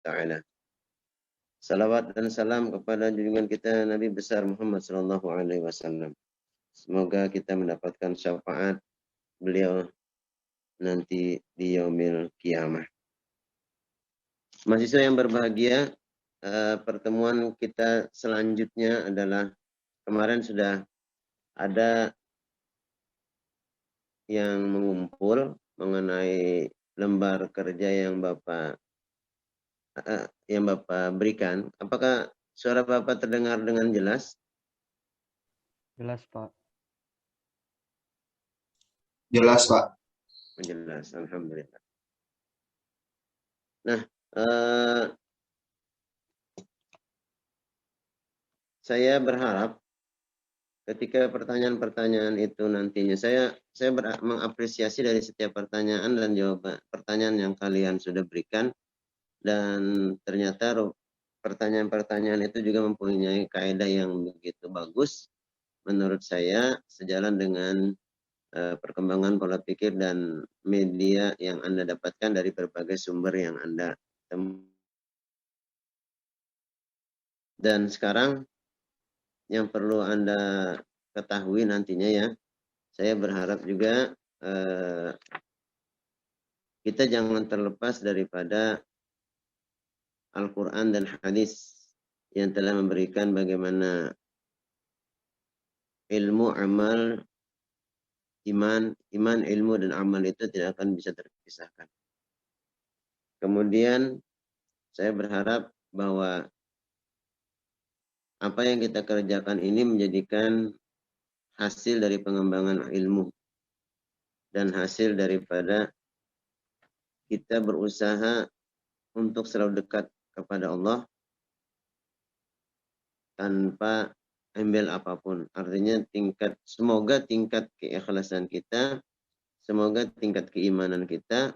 taala. Salawat dan salam kepada junjungan kita Nabi besar Muhammad sallallahu alaihi wasallam. Semoga kita mendapatkan syafaat beliau nanti di yaumil kiamah. Mahasiswa yang berbahagia, pertemuan kita selanjutnya adalah kemarin sudah ada yang mengumpul mengenai lembar kerja yang Bapak berikan. Apakah suara Bapak terdengar dengan jelas? Jelas, Pak. Jelas, Pak. Jelas, alhamdulillah. Nah, saya berharap ketika pertanyaan-pertanyaan itu nantinya saya mengapresiasi dari setiap pertanyaan dan jawaban pertanyaan yang kalian sudah berikan, dan ternyata pertanyaan-pertanyaan itu juga mempunyai kaidah yang begitu bagus menurut saya, sejalan dengan perkembangan pola pikir dan media yang Anda dapatkan dari berbagai sumber yang Anda temukan. Dan sekarang yang perlu Anda ketahui nantinya ya, saya berharap juga kita jangan terlepas daripada Al-Quran dan hadis yang telah memberikan bagaimana ilmu, amal, iman, ilmu, dan amal itu tidak akan bisa terpisahkan. Kemudian saya berharap bahwa apa yang kita kerjakan ini menjadikan hasil dari pengembangan ilmu dan hasil daripada kita berusaha untuk selalu dekat kepada Allah tanpa embel apapun. Artinya semoga tingkat keikhlasan kita, semoga tingkat keimanan kita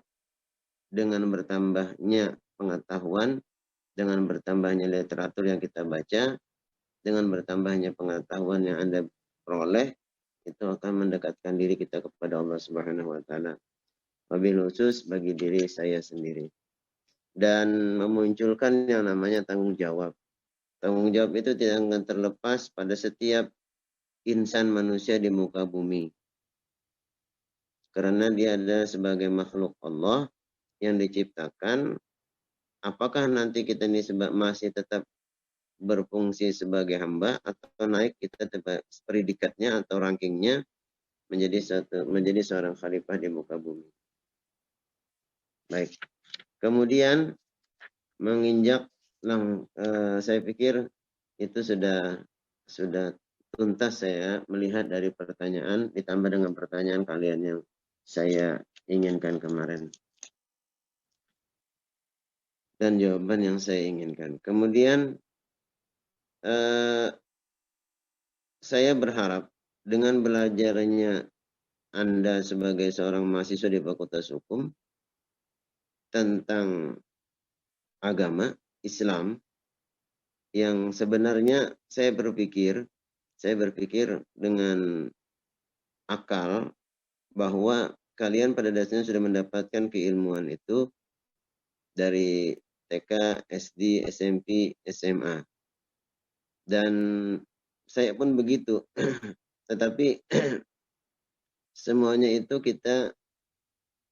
dengan bertambahnya pengetahuan, dengan bertambahnya literatur yang kita baca, dengan bertambahnya pengetahuan yang Anda peroleh, itu akan mendekatkan diri kita kepada Allah Subhanahu wa taala. Wabil khusus bagi diri saya sendiri. Dan memunculkan yang namanya tanggung jawab. Tanggung jawab itu tidak akan terlepas pada setiap insan manusia di muka bumi. Karena dia ada sebagai makhluk Allah yang diciptakan. Apakah nanti kita ini masih tetap berfungsi sebagai hamba atau naik kita predikatnya atau rankingnya menjadi seorang khalifah di muka bumi. Baik. Kemudian menginjak saya pikir itu sudah tuntas saya melihat dari pertanyaan ditambah dengan pertanyaan kalian yang saya inginkan kemarin. Dan jawaban yang saya inginkan. Kemudian saya berharap dengan belajarnya Anda sebagai seorang mahasiswa di Fakultas Hukum tentang agama Islam, yang sebenarnya saya berpikir dengan akal bahwa kalian pada dasarnya sudah mendapatkan keilmuan itu dari TK, SD, SMP, SMA. Dan saya pun begitu. Tetapi semuanya itu kita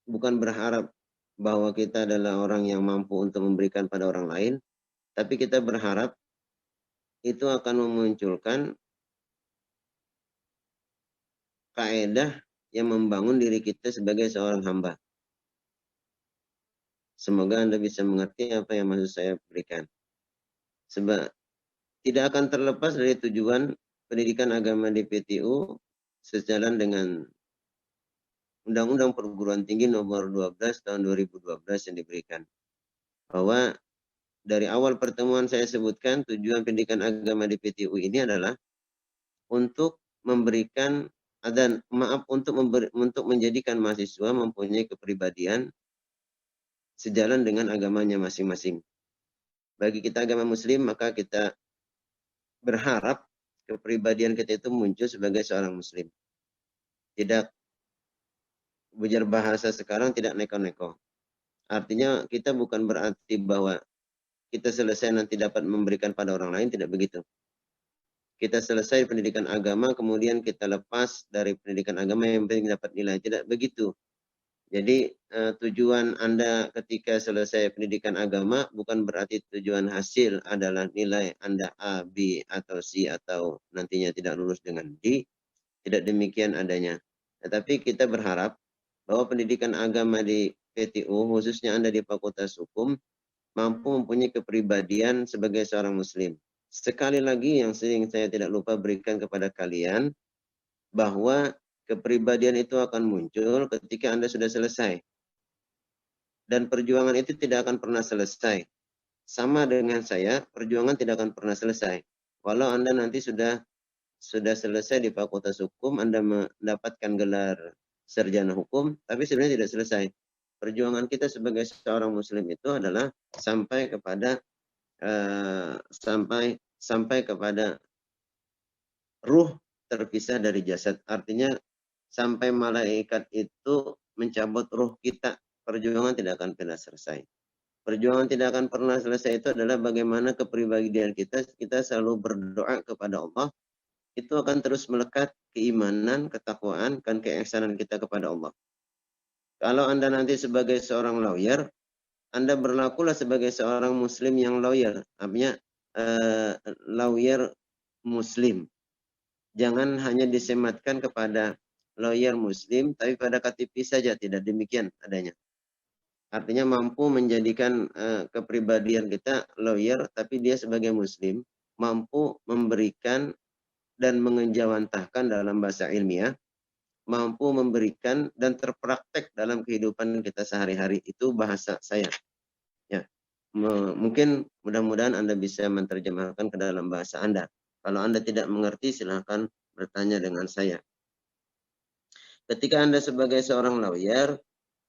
bukan berharap bahwa kita adalah orang yang mampu untuk memberikan pada orang lain, tapi kita berharap itu akan memunculkan kaidah yang membangun diri kita sebagai seorang hamba. Semoga Anda bisa mengerti apa yang maksud saya berikan. Sebab tidak akan terlepas dari tujuan pendidikan agama di PTU sejalan dengan Undang-Undang Perguruan Tinggi Nomor 12 Tahun 2012 yang diberikan. Bahwa dari awal pertemuan saya sebutkan tujuan pendidikan agama di PTU ini adalah untuk memberikan untuk menjadikan mahasiswa mempunyai kepribadian sejalan dengan agamanya masing-masing. Bagi kita agama Muslim, maka kita berharap kepribadian kita itu muncul sebagai seorang Muslim. Tidak belajar bahasa sekarang tidak neko-neko. Artinya kita bukan berarti bahwa kita selesai nanti dapat memberikan pada orang lain, tidak begitu. Kita selesai pendidikan agama, kemudian kita lepas dari pendidikan agama yang penting dapat nilai. Tidak begitu. Jadi tujuan Anda ketika selesai pendidikan agama bukan berarti tujuan hasil adalah nilai Anda A, B, atau C, atau nantinya tidak lulus dengan D. Tidak demikian adanya. Tetapi kita berharap bahwa pendidikan agama di PTU, khususnya Anda di Fakultas Hukum, mampu mempunyai kepribadian sebagai seorang muslim. Sekali lagi yang sering saya tidak lupa berikan kepada kalian, bahwa kepribadian itu akan muncul ketika Anda sudah selesai. Dan perjuangan itu tidak akan pernah selesai. Sama dengan saya, perjuangan tidak akan pernah selesai. Walau Anda nanti sudah selesai di Fakultas Hukum, Anda mendapatkan gelar sarjana hukum, tapi sebenarnya tidak selesai. Perjuangan kita sebagai seorang muslim itu adalah sampai kepada sampai kepada ruh terpisah dari jasad. Artinya sampai malaikat itu mencabut ruh kita, perjuangan tidak akan pernah selesai. Perjuangan tidak akan pernah selesai itu adalah bagaimana kepribadian kita selalu berdoa kepada Allah, itu akan terus melekat keimanan, ketakwaan, dan keihsanan kita kepada Allah. Kalau Anda nanti sebagai seorang lawyer, Anda berlakulah sebagai seorang muslim yang lawyer. Artinya lawyer muslim. Jangan hanya disematkan kepada lawyer muslim, tapi pada KTP saja. Tidak demikian adanya. Artinya mampu menjadikan kepribadian kita lawyer, tapi dia sebagai muslim, mampu memberikan dan mengejawantahkan dalam bahasa ilmiah, mampu memberikan dan terpraktek dalam kehidupan kita sehari-hari. Itu bahasa saya. Ya, mungkin mudah-mudahan Anda bisa menerjemahkan ke dalam bahasa Anda. Kalau Anda tidak mengerti, silahkan bertanya dengan saya. Ketika Anda sebagai seorang lawyer,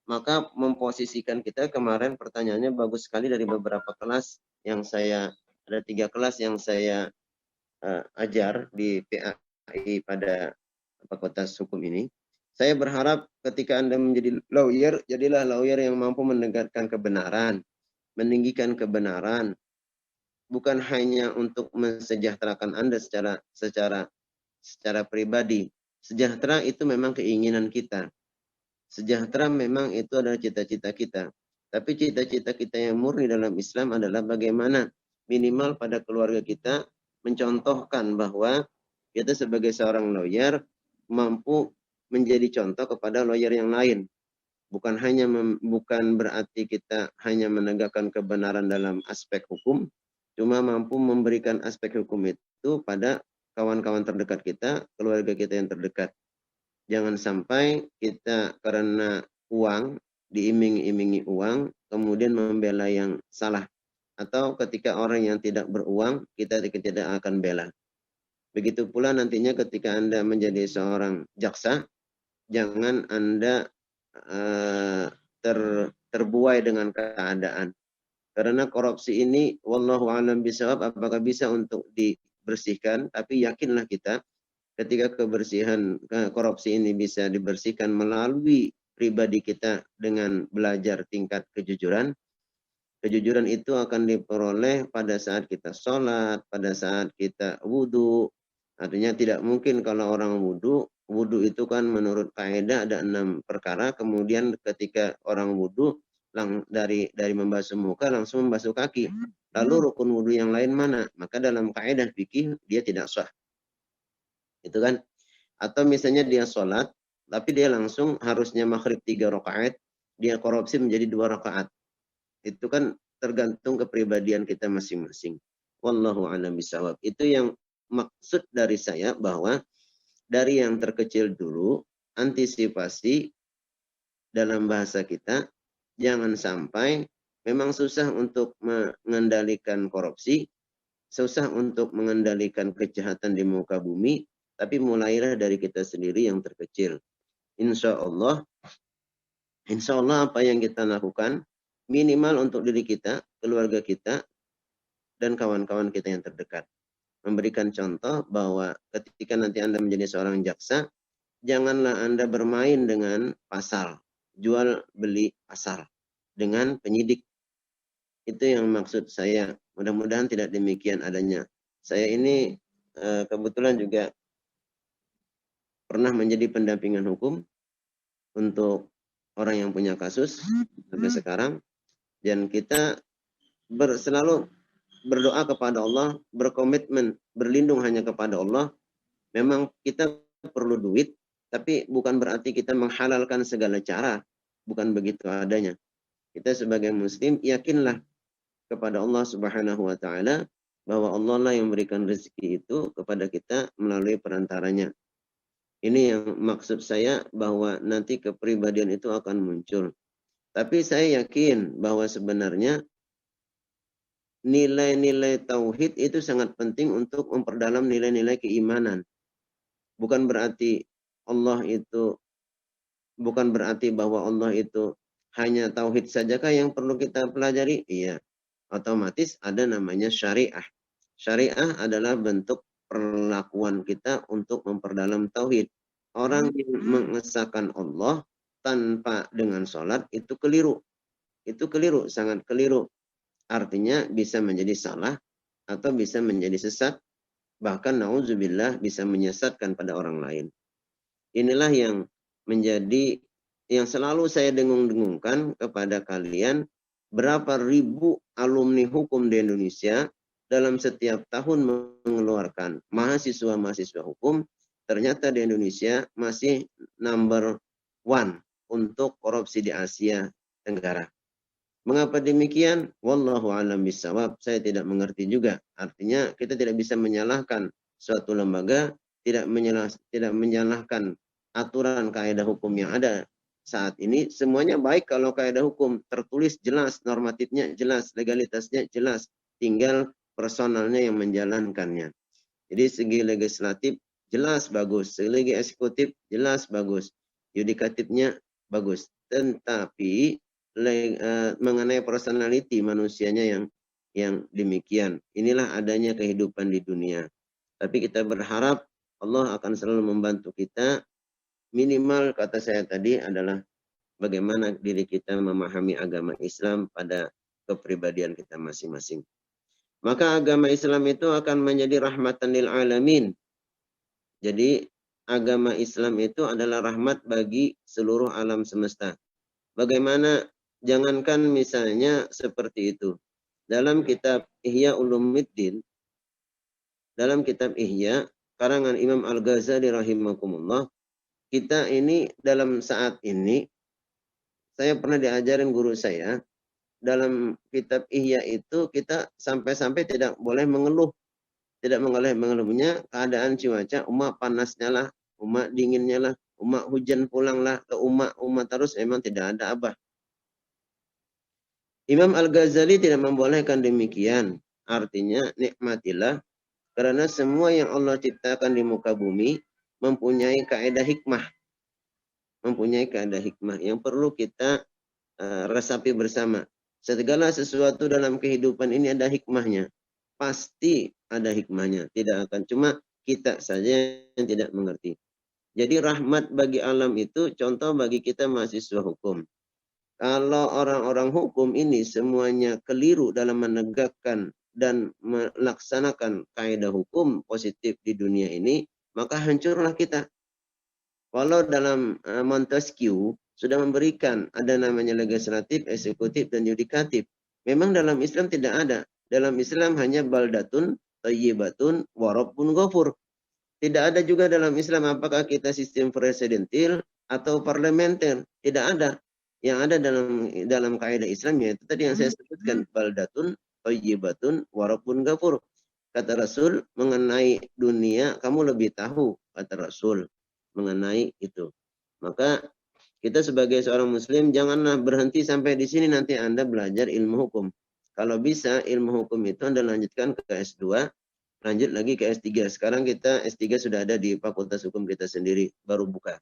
maka memposisikan kita, kemarin pertanyaannya bagus sekali dari beberapa kelas yang saya, ada 3 kelas yang saya ajar di PAI pada Fakultas Hukum ini. Saya berharap ketika Anda menjadi lawyer, jadilah lawyer yang mampu menegakkan kebenaran, meninggikan kebenaran, bukan hanya untuk mensejahterakan Anda secara pribadi. Sejahtera itu memang keinginan kita. Sejahtera memang itu adalah cita-cita kita. Tapi cita-cita kita yang murni dalam Islam adalah bagaimana minimal pada keluarga kita mencontohkan bahwa kita sebagai seorang lawyer mampu menjadi contoh kepada lawyer yang lain. Bukan berarti kita hanya menegakkan kebenaran dalam aspek hukum, cuma mampu memberikan aspek hukum itu pada kawan-kawan terdekat kita, keluarga kita yang terdekat. Jangan sampai kita karena uang, diiming-imingi uang, kemudian membela yang salah. Atau ketika orang yang tidak beruang, kita tidak akan bela. Begitu pula nantinya ketika Anda menjadi seorang jaksa, jangan Anda terbuai dengan keadaan. Karena korupsi ini, wallahu a'lam bishawab, apakah bisa untuk dibersihkan, tapi yakinlah kita, ketika kebersihan korupsi ini bisa dibersihkan melalui pribadi kita dengan belajar tingkat kejujuran, kejujuran itu akan diperoleh pada saat kita sholat, pada saat kita wudhu. Artinya tidak mungkin kalau orang wudhu itu kan menurut kaidah ada 6 perkara, kemudian ketika orang wudhu dari membasuh muka langsung membasuh kaki. Lalu rukun wudhu yang lain mana? Maka dalam kaidah fikih dia tidak sah. Itu kan? Atau misalnya dia sholat, tapi dia langsung harusnya maghrib 3 rakaat, dia korupsi menjadi 2 rakaat. Itu kan tergantung kepribadian kita masing-masing. Wallahu a'lam bishawab. Itu yang maksud dari saya, bahwa dari yang terkecil dulu, antisipasi dalam bahasa kita, jangan sampai memang susah untuk mengendalikan korupsi, susah untuk mengendalikan kejahatan di muka bumi, tapi mulailah dari kita sendiri yang terkecil. Insya Allah apa yang kita lakukan, minimal untuk diri kita, keluarga kita, dan kawan-kawan kita yang terdekat. Memberikan contoh bahwa ketika nanti Anda menjadi seorang jaksa, janganlah Anda bermain dengan pasal, jual beli pasal dengan penyidik. Itu yang maksud saya. Mudah-mudahan tidak demikian adanya. Saya ini kebetulan juga pernah menjadi pendampingan hukum untuk orang yang punya kasus sampai sekarang, dan kita selalu berdoa kepada Allah, berkomitmen berlindung hanya kepada Allah. Memang kita perlu duit, tapi bukan berarti kita menghalalkan segala cara, bukan begitu adanya. Kita sebagai muslim yakinlah kepada Allah Subhanahu wa taala bahwa Allah lah yang memberikan rezeki itu kepada kita melalui perantaranya. Ini yang maksud saya, bahwa nanti kepribadian itu akan muncul. Tapi saya yakin bahwa sebenarnya nilai-nilai tauhid itu sangat penting untuk memperdalam nilai-nilai keimanan. Bukan berarti bahwa Allah itu hanya tauhid sajakah yang perlu kita pelajari? Iya. Otomatis ada namanya syariah. Syariah adalah bentuk perlakuan kita untuk memperdalam tauhid. Orang yang mengesahkan Allah tanpa dengan sholat itu keliru. Itu keliru, sangat keliru. Artinya bisa menjadi salah atau bisa menjadi sesat. Bahkan na'udzubillah bisa menyesatkan pada orang lain. Inilah yang menjadi yang selalu saya dengung-dengungkan kepada kalian. Berapa ribu alumni hukum di Indonesia dalam setiap tahun mengeluarkan mahasiswa-mahasiswa hukum, ternyata di Indonesia masih number one untuk korupsi di Asia Tenggara. Mengapa demikian? Wallahu a'lam bishawab. Saya tidak mengerti juga. Artinya kita tidak bisa menyalahkan suatu lembaga, tidak menyalahkan aturan kaidah hukum yang ada saat ini. Semuanya baik kalau kaidah hukum tertulis jelas, normatifnya jelas, legalitasnya jelas, tinggal personalnya yang menjalankannya. Jadi segi legislatif jelas bagus, segi eksekutif jelas bagus, yudikatifnya bagus. Tetapi mengenai personality manusianya yang demikian. Inilah adanya kehidupan di dunia. Tapi kita berharap Allah akan selalu membantu kita. Minimal kata saya tadi adalah bagaimana diri kita memahami agama Islam pada kepribadian kita masing-masing. Maka agama Islam itu akan menjadi rahmatan lil alamin. Jadi agama Islam itu adalah rahmat bagi seluruh alam semesta. Bagaimana, jangankan misalnya seperti itu. Dalam kitab Ihya Ulumuddin, dalam kitab Ihya, karangan Imam Al-Ghazali rahimakumullah, kita ini dalam saat ini, saya pernah diajarin guru saya, dalam kitab Ihya itu kita sampai-sampai tidak boleh mengeluh. Tidak boleh mengeluhnya keadaan cuaca, panasnya lah, dinginnya lah, hujan pulang lah, ke terus, memang tidak ada abah. Imam Al-Ghazali tidak membolehkan demikian. Artinya nikmatilah, karena semua yang Allah ciptakan di muka bumi mempunyai kaidah hikmah. Mempunyai kaidah hikmah yang perlu kita resapi bersama. Segala sesuatu dalam kehidupan ini ada hikmahnya. Pasti ada hikmahnya. Tidak akan cuma kita saja yang tidak mengerti. Jadi rahmat bagi alam itu contoh bagi kita mahasiswa hukum. Kalau orang-orang hukum ini semuanya keliru dalam menegakkan dan melaksanakan kaidah hukum positif di dunia ini, maka hancurlah kita. Walau dalam Montesquieu sudah memberikan ada namanya legislatif, eksekutif, dan yudikatif. Memang dalam Islam tidak ada. Dalam Islam hanya baldatun, thayyibatun, warabbun ghafur. Tidak ada juga dalam Islam apakah kita sistem presidentil atau parlementer. Tidak ada. Yang ada dalam kaidah Islam yaitu tadi yang saya sebutkan, baldatun, thayyibatun, warabbun ghafur. Kata Rasul, mengenai dunia kamu lebih tahu, kata Rasul, mengenai itu. Maka kita sebagai seorang muslim janganlah berhenti sampai di sini, nanti Anda belajar ilmu hukum. Kalau bisa ilmu hukum itu Anda lanjutkan ke S2, lanjut lagi ke S3. Sekarang kita S3 sudah ada di Fakultas Hukum kita sendiri, baru buka.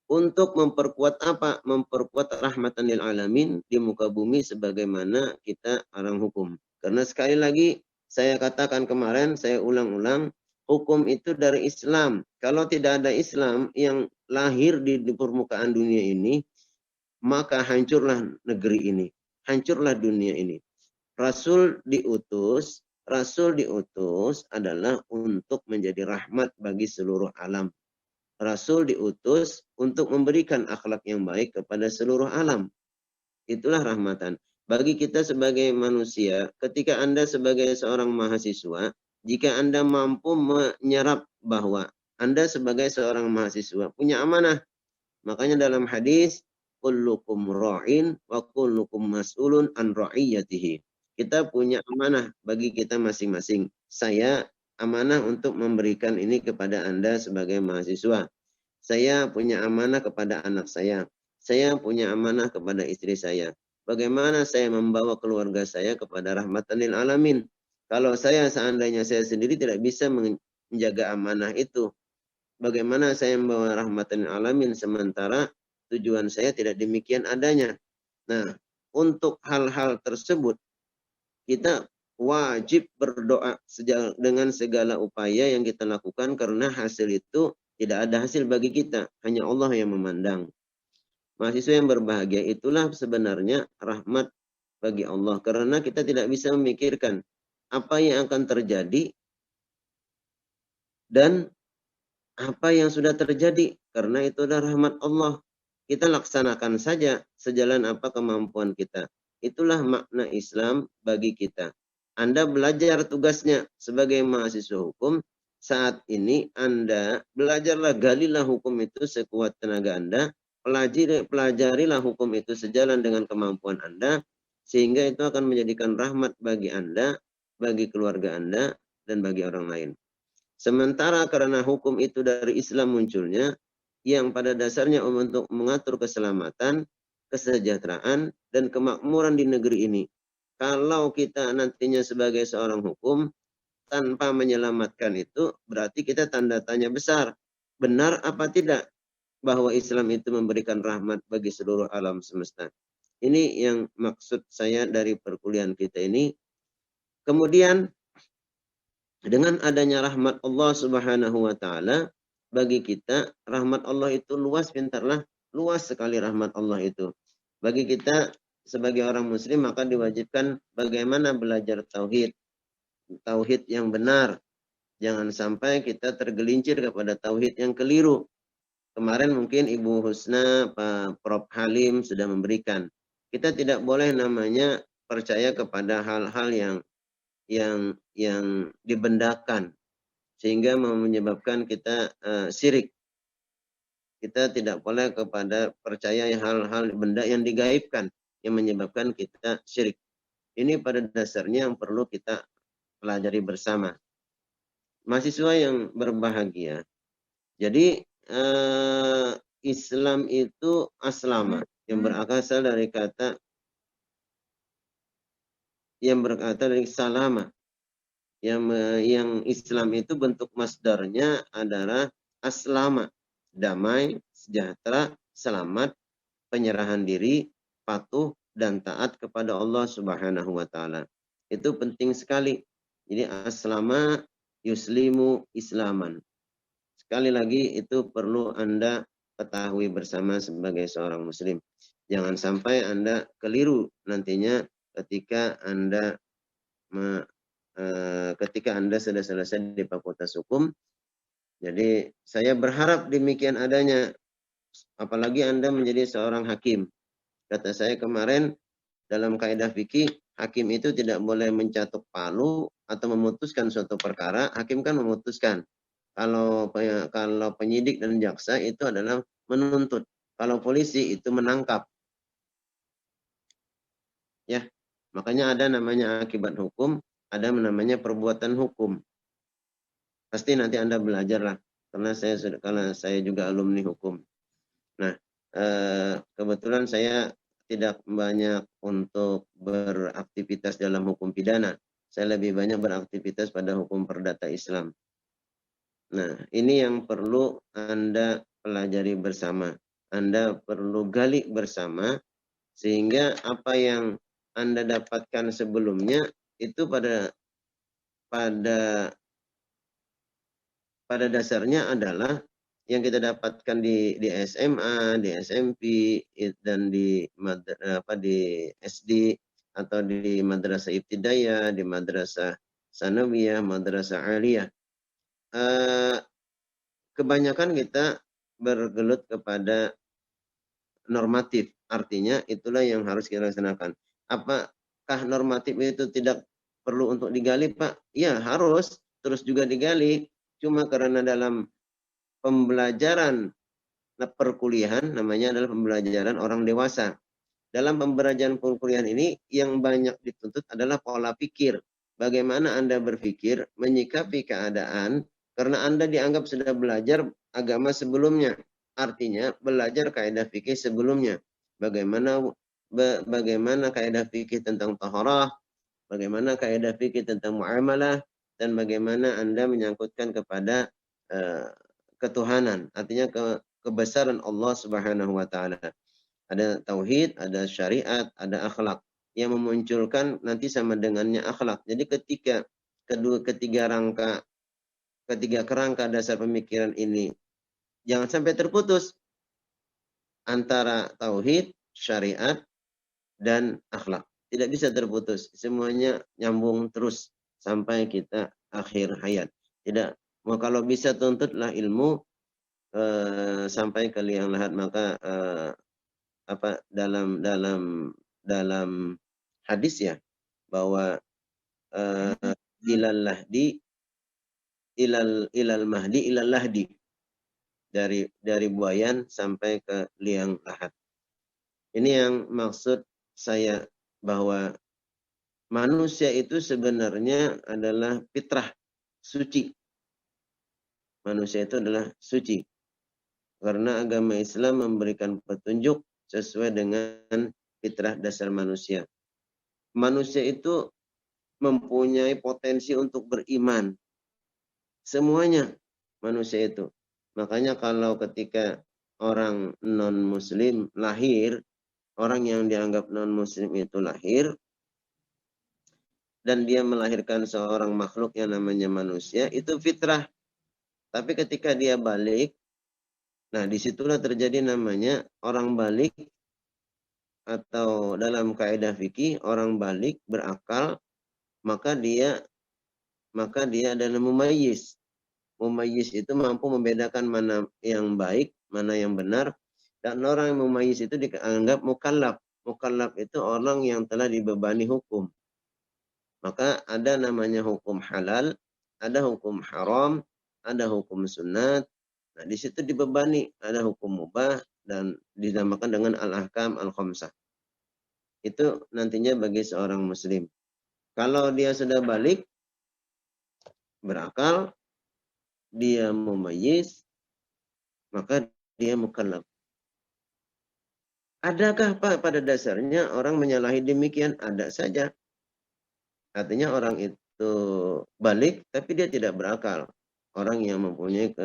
Untuk memperkuat apa? Memperkuat rahmatan lil alamin di muka bumi sebagaimana kita orang hukum. Karena sekali lagi saya katakan kemarin, saya ulang-ulang, hukum itu dari Islam. Kalau tidak ada Islam yang lahir di permukaan dunia ini, maka hancurlah negeri ini. hancurlah dunia ini. Rasul diutus adalah untuk menjadi rahmat bagi seluruh alam. Rasul diutus untuk memberikan akhlak yang baik kepada seluruh alam. Itulah rahmatan. Bagi kita sebagai manusia, ketika Anda sebagai seorang mahasiswa, jika Anda mampu menyerap bahwa Anda sebagai seorang mahasiswa punya amanah, makanya dalam hadis, kullukum ra'in wa kullukum mas'ulun an ra'iyatihi. Kita punya amanah bagi kita masing-masing. Saya amanah untuk memberikan ini kepada Anda sebagai mahasiswa. Saya punya amanah kepada anak saya. Saya punya amanah kepada istri saya. Bagaimana saya membawa keluarga saya kepada rahmatan lil alamin. Kalau seandainya saya sendiri tidak bisa menjaga amanah itu, bagaimana saya membawa rahmatan lil alamin sementara tujuan saya tidak demikian adanya. Nah, untuk hal-hal tersebut kita wajib berdoa dengan segala upaya yang kita lakukan karena hasil itu tidak ada hasil bagi kita, hanya Allah yang memandang. Mahasiswa yang berbahagia itulah sebenarnya rahmat bagi Allah karena kita tidak bisa memikirkan apa yang akan terjadi dan apa yang sudah terjadi karena itu adalah rahmat Allah. Kita laksanakan saja sejalan apa kemampuan kita. Itulah makna Islam bagi kita. Anda belajar tugasnya sebagai mahasiswa hukum. Saat ini Anda belajarlah, galilah hukum itu sekuat tenaga Anda. Pelajarilah hukum itu sejalan dengan kemampuan Anda. Sehingga itu akan menjadikan rahmat bagi Anda, bagi keluarga Anda, dan bagi orang lain. Sementara karena hukum itu dari Islam munculnya, yang pada dasarnya untuk mengatur keselamatan, kesejahteraan, dan kemakmuran di negeri ini. Kalau kita nantinya sebagai seorang hukum, tanpa menyelamatkan itu, berarti kita tanda tanya besar. Benar apa tidak bahwa Islam itu memberikan rahmat bagi seluruh alam semesta? Ini yang maksud saya dari perkuliahan kita ini. Kemudian, dengan adanya rahmat Allah Subhanahu wa taala bagi kita, rahmat Allah itu luas, pintarlah, luas sekali rahmat Allah itu. Bagi kita sebagai orang muslim maka diwajibkan bagaimana belajar tauhid. Tauhid yang benar. Jangan sampai kita tergelincir kepada tauhid yang keliru. Kemarin mungkin Ibu Husna, Pak Prof Halim sudah memberikan. Kita tidak boleh namanya percaya kepada hal-hal yang dibendakan sehingga menyebabkan kita syirik. Kita tidak boleh kepada percaya hal-hal benda yang digaibkan yang menyebabkan kita syirik. Ini pada dasarnya yang perlu kita pelajari bersama. Mahasiswa yang berbahagia. Jadi Islam itu aslama yang berasal dari kata dari salama. Yang Islam itu bentuk masdarnya adalah aslama, damai, sejahtera, selamat, penyerahan diri, patuh, dan taat kepada Allah Subhanahu wa taala. Itu penting sekali. Jadi aslama yuslimu islaman. Sekali lagi itu perlu Anda ketahui bersama sebagai seorang muslim. Jangan sampai Anda keliru nantinya ketika Anda sudah selesai di Fakultas Hukum. Jadi saya berharap demikian adanya. Apalagi Anda menjadi seorang hakim. Kata saya kemarin dalam kaidah fikih, hakim itu tidak boleh mencatuk palu atau memutuskan suatu perkara. Hakim kan memutuskan. Kalau penyidik dan jaksa itu adalah menuntut. Kalau polisi itu menangkap. Ya, makanya ada namanya akibat hukum, ada namanya perbuatan hukum. Pasti nanti Anda belajar lah, karena saya juga alumni hukum. Nah, kebetulan saya tidak banyak untuk beraktivitas dalam hukum pidana. Saya lebih banyak beraktivitas pada hukum perdata Islam. Nah, ini yang perlu Anda pelajari bersama. Anda perlu gali bersama, sehingga apa yang Anda dapatkan sebelumnya itu pada dasarnya adalah yang kita dapatkan di SMA, di SMP, dan di SD atau di madrasah ibtidaiyah, di madrasah sanawiyah, madrasah aliyah. Kebanyakan kita bergelut kepada normatif. Artinya itulah yang harus kita laksanakan. Apakah normatif itu tidak perlu untuk digali, Pak? Ya, harus terus juga digali. Cuma karena dalam pembelajaran perkuliahan, namanya adalah pembelajaran orang dewasa. Dalam pembelajaran perkuliahan ini yang banyak dituntut adalah pola pikir. Bagaimana Anda berpikir, menyikapi keadaan, karena Anda dianggap sudah belajar agama sebelumnya. Artinya belajar kaidah fikih sebelumnya. Bagaimana kaidah fikih tentang taharah, bagaimana kaidah fikih tentang muamalah, dan bagaimana Anda menyangkutkan kepada ketuhanan. Artinya kebesaran Allah Subhanahu wa taala. Ada tauhid, ada syariat, ada akhlak. Yang memunculkan nanti sama dengannya akhlak. Jadi ketika ketiga kerangka dasar pemikiran ini jangan sampai terputus antara tauhid, syariat, dan akhlak. Tidak bisa terputus. Semuanya nyambung terus sampai kita akhir hayat. Tidak. Kalau bisa tuntutlah ilmu sampai ke liang lahat, maka dalam hadis ya, bahwa ilal mahdi ilal lahdi, dari buayan sampai ke liang lahat. Ini yang maksud saya, bahwa manusia itu sebenarnya adalah fitrah suci. Manusia itu adalah suci. Karena agama Islam memberikan petunjuk sesuai dengan fitrah dasar manusia. Manusia itu mempunyai potensi untuk beriman. Semuanya manusia itu. Makanya kalau ketika orang non-muslim lahir, orang yang dianggap non-muslim itu lahir, dan dia melahirkan seorang makhluk yang namanya manusia, itu fitrah. Tapi ketika dia balik, nah disitulah terjadi namanya orang balik, atau dalam kaidah fikih orang balik berakal, maka dia adalah mumayyiz. Mumayyiz itu mampu membedakan mana yang baik, mana yang benar, dan orang yang mumayyiz itu dianggap mukallaf. Mukallaf itu orang yang telah dibebani hukum. Maka ada namanya hukum halal, ada hukum haram, ada hukum sunat. Nah, di situ dibebani, ada hukum mubah, dan dinamakan dengan al-ahkam al-khamsah. Itu nantinya bagi seorang muslim. Kalau dia sudah balik, berakal, dia mumayyiz, maka dia mukallaf. Adakah Pak pada dasarnya orang menyalahi demikian? Ada saja. Artinya orang itu balik tapi dia tidak berakal. Orang yang mempunyai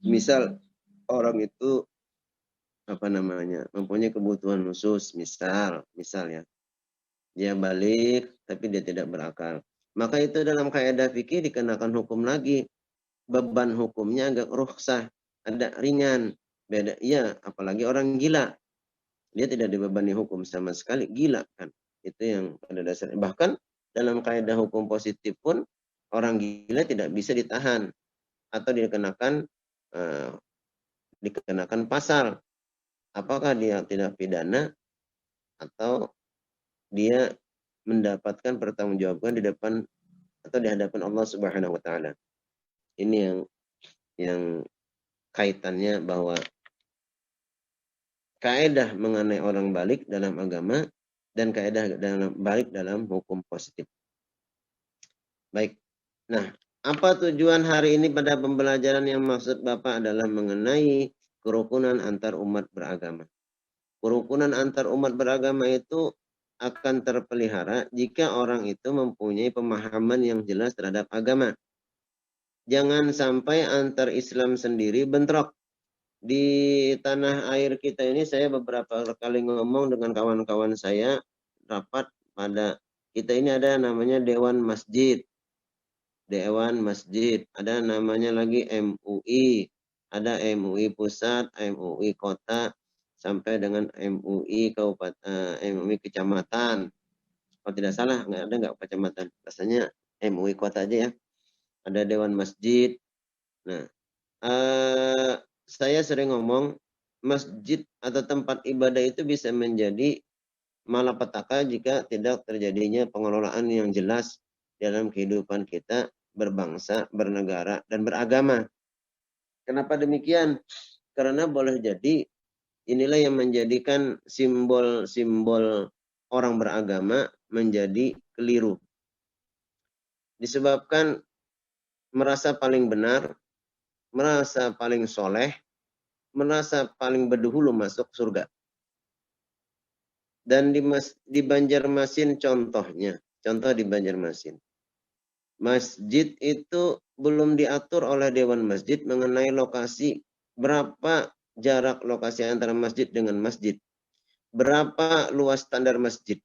misal orang itu mempunyai kebutuhan khusus, misal ya, dia balik tapi dia tidak berakal, maka itu dalam kaidah fikih dikenakan hukum lagi. Beban hukumnya agak rukhsah, ada ringan, beda ya. Apalagi orang gila, dia tidak dibebani hukum sama sekali, gila kan. Itu yang pada dasarnya. Bahkan dalam kaidah hukum positif pun orang gila tidak bisa ditahan atau dikenakan pasal. Apakah dia tidak pidana atau dia mendapatkan pertanggungjawaban di depan atau di hadapan Allah Subhanahu wa taala. Ini yang kaitannya, bahwa kaidah mengenai orang balik dalam agama dan kaidah balik dalam hukum positif. Baik. Nah, apa tujuan hari ini pada pembelajaran yang maksud Bapak adalah mengenai kerukunan antar umat beragama. Kerukunan antar umat beragama itu akan terpelihara jika orang itu mempunyai pemahaman yang jelas terhadap agama. Jangan sampai antar Islam sendiri bentrok. Di tanah air kita ini, saya beberapa kali ngomong dengan kawan-kawan saya rapat pada kita ini ada namanya Dewan Masjid. Dewan Masjid, ada namanya lagi MUI, ada MUI Pusat, MUI Kota, sampai dengan MUI Kabupaten, MUI Kecamatan. Kalau tidak salah, nggak kecamatan. Rasanya MUI Kota aja ya. Ada Dewan Masjid. Nah, saya sering ngomong, masjid atau tempat ibadah itu bisa menjadi malapetaka jika tidak terjadinya pengelolaan yang jelas dalam kehidupan kita berbangsa, bernegara, dan beragama. Kenapa demikian? Karena boleh jadi inilah yang menjadikan simbol-simbol orang beragama menjadi keliru. Disebabkan merasa paling benar, merasa paling soleh, merasa paling berdahulu masuk surga. Dan di Banjarmasin contohnya, contoh di Banjarmasin. Masjid itu belum diatur oleh Dewan Masjid mengenai lokasi, berapa jarak lokasi antara masjid dengan masjid, berapa luas standar masjid,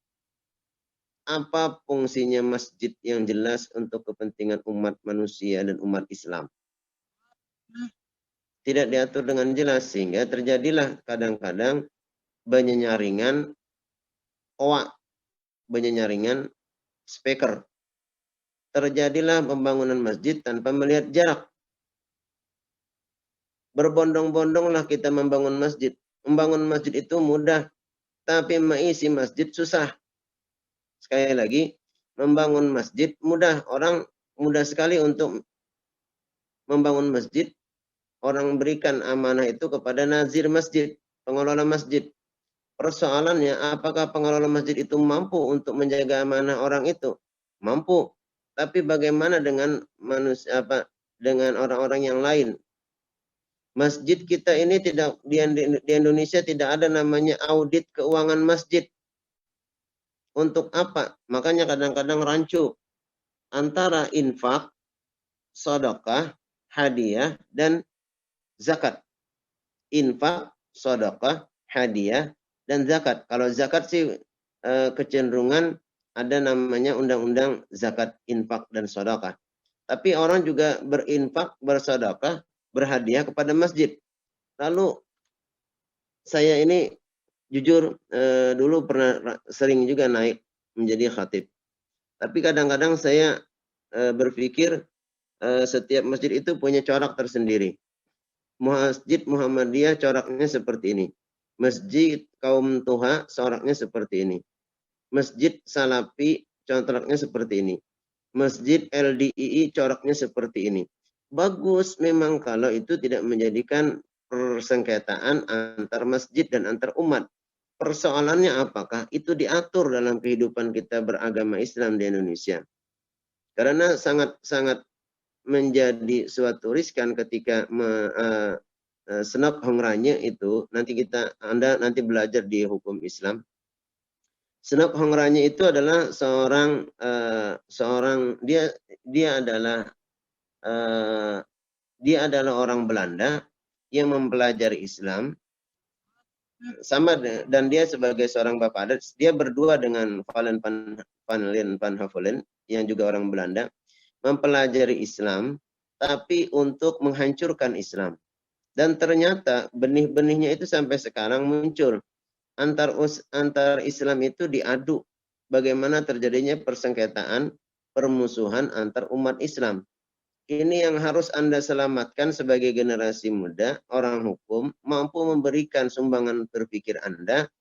apa fungsinya masjid yang jelas untuk kepentingan umat manusia dan umat Islam. Tidak diatur dengan jelas sehingga terjadilah kadang-kadang banyak nyaringan speaker. Terjadilah pembangunan masjid tanpa melihat jarak. Berbondong-bondonglah kita membangun masjid. Membangun masjid itu mudah, tapi mengisi masjid susah. Sekali lagi, membangun masjid mudah. Orang mudah sekali untuk membangun masjid. Orang berikan amanah itu kepada nazir masjid, pengelola masjid. Persoalannya, apakah pengelola masjid itu mampu untuk menjaga amanah orang itu? Mampu. Tapi bagaimana dengan manusia dengan orang-orang yang lain? Masjid kita ini tidak di Indonesia tidak ada namanya audit keuangan masjid. Untuk apa? Makanya kadang-kadang rancu antara infak, sedekah, hadiah, dan zakat. Infak, sedekah, hadiah, dan zakat. Kalau zakat sih kecenderungan ada namanya undang-undang zakat, infak, dan sedekah. Tapi orang juga berinfak, bersedekah, berhadiah kepada masjid. Lalu saya ini jujur dulu pernah sering juga naik menjadi khatib. Tapi kadang-kadang saya berpikir setiap masjid itu punya corak tersendiri. Masjid Muhammadiyah coraknya seperti ini. Masjid Kaum Tuha coraknya seperti ini. Masjid Salafi coraknya seperti ini. Masjid LDII coraknya seperti ini. Bagus memang kalau itu tidak menjadikan persengketaan antar masjid dan antar umat. Persoalannya apakah itu diatur dalam kehidupan kita beragama Islam di Indonesia? Karena sangat menjadi suatu riskan ketika senap hongranya itu Anda nanti belajar di hukum Islam. Senap hongranya itu adalah seorang dia adalah orang Belanda yang mempelajari Islam dan dia sebagai seorang bapak adat, dia berdua dengan Valen van Havelen yang juga orang Belanda mempelajari Islam tapi untuk menghancurkan Islam. Dan ternyata benih-benihnya itu sampai sekarang muncul. Antar Islam itu diadu bagaimana terjadinya persengketaan, permusuhan antar umat Islam. Ini yang harus Anda selamatkan sebagai generasi muda, orang hukum, mampu memberikan sumbangan berpikir Anda.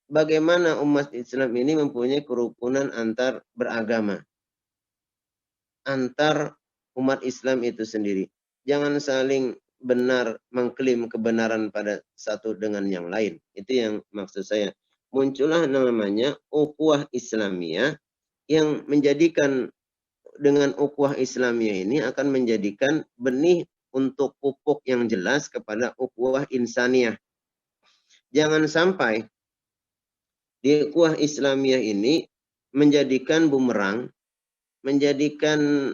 Bagaimana umat Islam ini mempunyai kerukunan antar beragama. Antar umat Islam itu sendiri. Jangan saling benar mengklaim kebenaran pada satu dengan yang lain. Itu yang maksud saya. Muncullah namanya ukhuwah Islamiyah yang menjadikan dengan ukhuwah Islamiyah ini akan menjadikan benih untuk pupuk yang jelas kepada ukhuwah insaniyah. Jangan sampai di ukhuwah Islamiyah ini menjadikan bumerang, menjadikan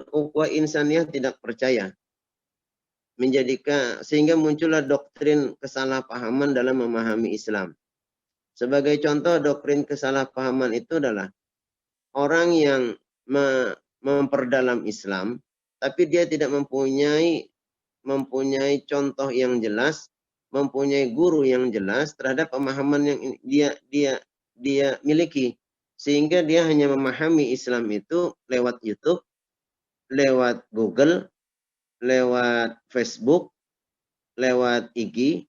ukhuwah insaniyah tidak percaya. Sehingga muncullah doktrin kesalahpahaman dalam memahami Islam. Sebagai contoh doktrin kesalahpahaman itu adalah orang yang memperdalam Islam, tapi dia tidak mempunyai contoh yang jelas, mempunyai guru yang jelas terhadap pemahaman yang dia miliki, sehingga dia hanya memahami Islam itu lewat YouTube, lewat Google, lewat Facebook, lewat IG,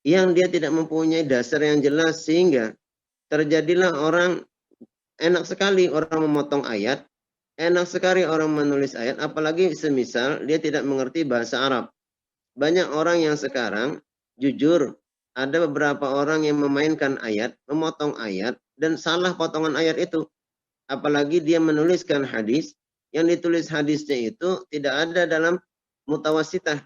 yang dia tidak mempunyai dasar yang jelas, sehingga terjadilah orang enak sekali orang memotong ayat, enak sekali orang menulis ayat, apalagi semisal dia tidak mengerti bahasa Arab. Banyak orang yang sekarang, jujur, ada beberapa orang yang memainkan ayat, memotong ayat, dan salah potongan ayat itu. Apalagi dia menuliskan hadis, yang ditulis hadisnya itu tidak ada dalam mutawasitah.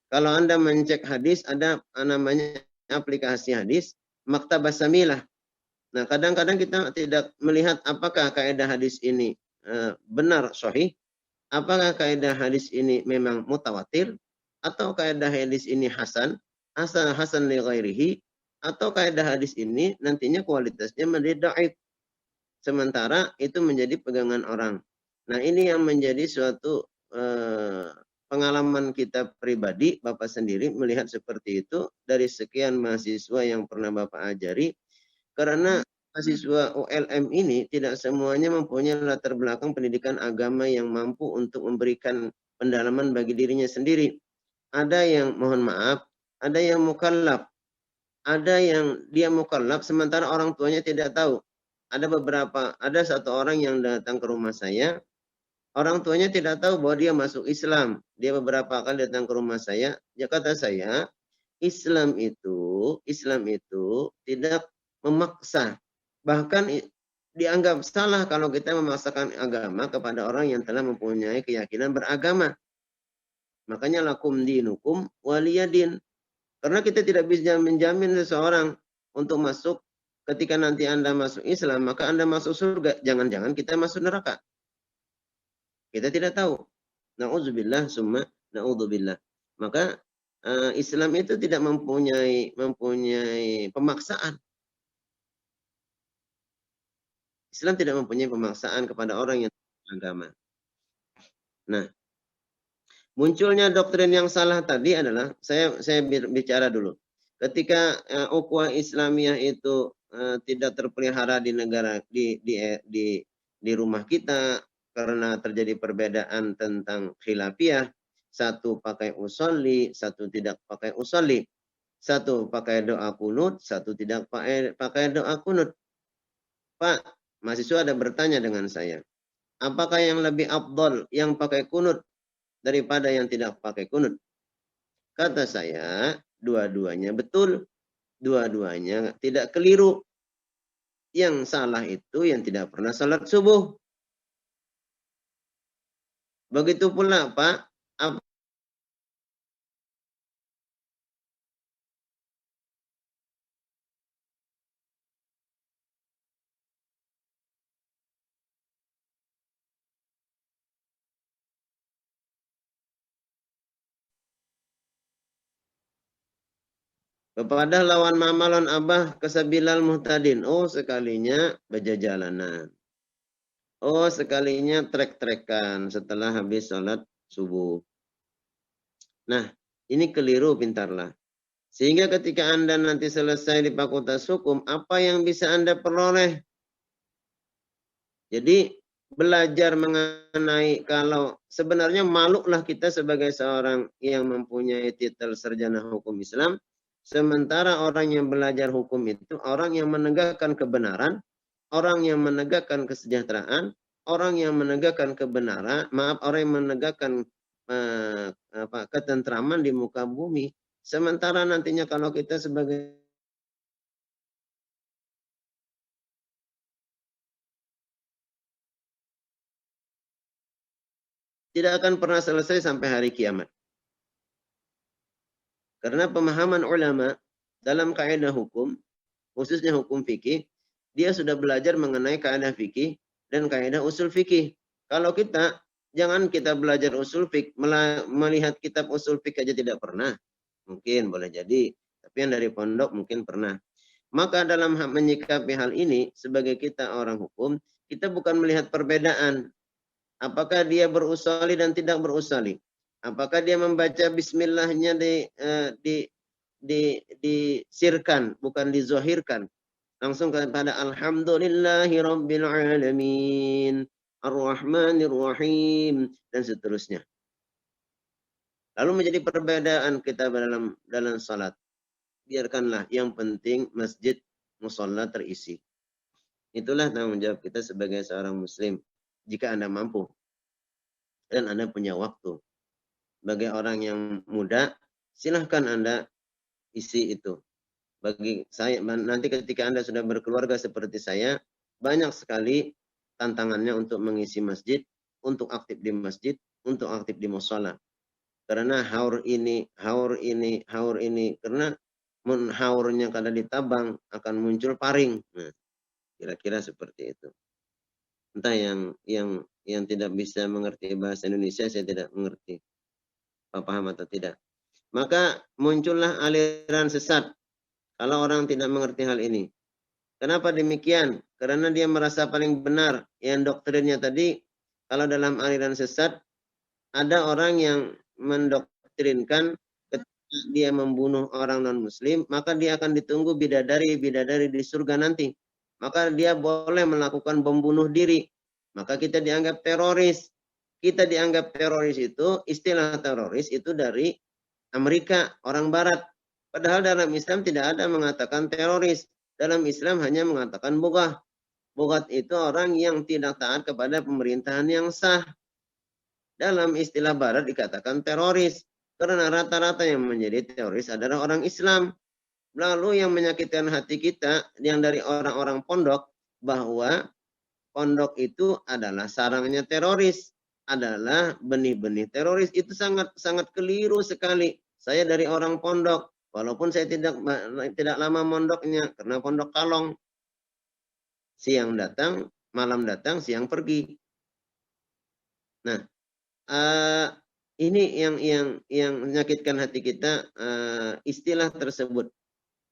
Kalau Anda mencek hadis, ada namanya aplikasi hadis, Maktabah Samilah. Nah, kadang-kadang kita tidak melihat apakah kaidah hadis ini benar sahih, apakah kaidah hadis ini memang mutawatir, atau kaidah hadis ini hasan li ghairihi, atau kaidah hadis ini nantinya kualitasnya menjadi dhaif. Sementara itu menjadi pegangan orang. Nah, ini yang menjadi suatu pengalaman kita pribadi, Bapak sendiri melihat seperti itu dari sekian mahasiswa yang pernah Bapak ajari. Karena mahasiswa ULM ini tidak semuanya mempunyai latar belakang pendidikan agama yang mampu untuk memberikan pendalaman bagi dirinya sendiri. Ada yang, mohon maaf, ada yang mukallaf. Ada yang dia mukallaf sementara orang tuanya tidak tahu. Ada satu orang yang datang ke rumah saya, orang tuanya tidak tahu bahwa dia masuk Islam. Dia beberapa kali datang ke rumah saya, dia kata saya, Islam itu tidak memaksa. Bahkan dianggap salah kalau kita memaksakan agama kepada orang yang telah mempunyai keyakinan beragama. Makanya lakum dinukum waliyadin. Karena kita tidak bisa menjamin seseorang untuk masuk, ketika nanti Anda masuk Islam, maka Anda masuk surga. Jangan-jangan kita masuk neraka. Kita tidak tahu. Na'udzubillah summa na'udzubillah. Maka Islam itu tidak mempunyai pemaksaan. Islam tidak mempunyai pemaksaan kepada orang yang beragama. Nah, munculnya doktrin yang salah tadi adalah, saya bicara dulu. Ketika ukhuwah Islamiyah itu tidak terpelihara di negara, di rumah kita, karena terjadi perbedaan tentang khilafiyah, satu pakai usolli, satu tidak pakai usolli, satu pakai doa kunut, satu tidak pakai doa kunut. Pak, mahasiswa ada bertanya dengan saya, apakah yang lebih afdal yang pakai kunut daripada yang tidak pakai kunut? Kata saya, dua-duanya betul, dua-duanya tidak keliru. Yang salah itu yang tidak pernah salat subuh. Begitu pula Pak, kepada lawan mamalon abah kesabilal muhtadin. Oh, sekalinya berjalanan. Oh, sekalinya trek-trekan setelah habis sholat subuh. Nah, ini keliru, pintarlah. Sehingga ketika Anda nanti selesai di Fakultas Hukum, apa yang bisa Anda peroleh? Jadi, belajar mengenai, kalau sebenarnya malulah kita sebagai seorang yang mempunyai titel sarjana hukum Islam, sementara orang yang belajar hukum itu orang yang menegakkan kebenaran, orang yang menegakkan kesejahteraan, orang yang menegakkan kebenaran, orang yang menegakkan ketentraman di muka bumi. Sementara nantinya kalau kita sebagai tidak akan pernah selesai sampai hari kiamat. Karena pemahaman ulama dalam kaidah hukum, khususnya hukum fikih, dia sudah belajar mengenai kaidah fikih dan kaidah usul fikih. Kalau kita, jangan kita belajar usul fikih, melihat kitab usul fikih aja tidak pernah. Mungkin boleh jadi, tapi yang dari pondok mungkin pernah. Maka dalam menyikapi hal ini, sebagai kita orang hukum, kita bukan melihat perbedaan. Apakah dia berusali dan tidak berusali? Apakah dia membaca bismillahnya disirkan, bukan dizahirkan? Langsung kepada alhamdulillahi rabbil alamin, ar-rahmanir rahim, dan seterusnya. Lalu menjadi perbedaan kita dalam salat. Biarkanlah, yang penting masjid musalla terisi. Itulah tanggung jawab kita sebagai seorang muslim. Jika Anda mampu dan Anda punya waktu. Bagi orang yang muda, silahkan Anda isi itu. Bagi saya, nanti ketika Anda sudah berkeluarga seperti saya, banyak sekali tantangannya untuk mengisi masjid, untuk aktif di masjid, untuk aktif di mushola. Karena haur ini. Karena haurnya kada ditabang, akan muncul paring. Nah, kira-kira seperti itu. Entah yang tidak bisa mengerti bahasa Indonesia, saya tidak mengerti. Paham atau tidak. Maka muncullah aliran sesat kalau orang tidak mengerti hal ini. Kenapa demikian? Karena dia merasa paling benar. Yang doktrinnya tadi, kalau dalam aliran sesat, ada orang yang mendoktrinkan ketika dia membunuh orang non-muslim, maka dia akan ditunggu bidadari di surga nanti. Maka dia boleh melakukan bom bunuh diri. Maka kita dianggap teroris. Kita dianggap teroris itu, istilah teroris itu dari Amerika, orang barat. Padahal dalam Islam tidak ada mengatakan teroris. Dalam Islam hanya mengatakan bughat. Bughat itu orang yang tidak taat kepada pemerintahan yang sah. Dalam istilah barat dikatakan teroris. Karena rata-rata yang menjadi teroris adalah orang Islam. Lalu yang menyakitkan hati kita, yang dari orang-orang pondok, bahwa pondok itu adalah sarangnya teroris. Adalah benih-benih teroris. Itu sangat keliru sekali. Saya dari orang pondok, walaupun saya tidak lama mondoknya, karena pondok Kalong. Siang datang, malam datang, siang pergi. Nah, ini yang menyakitkan hati kita, istilah tersebut.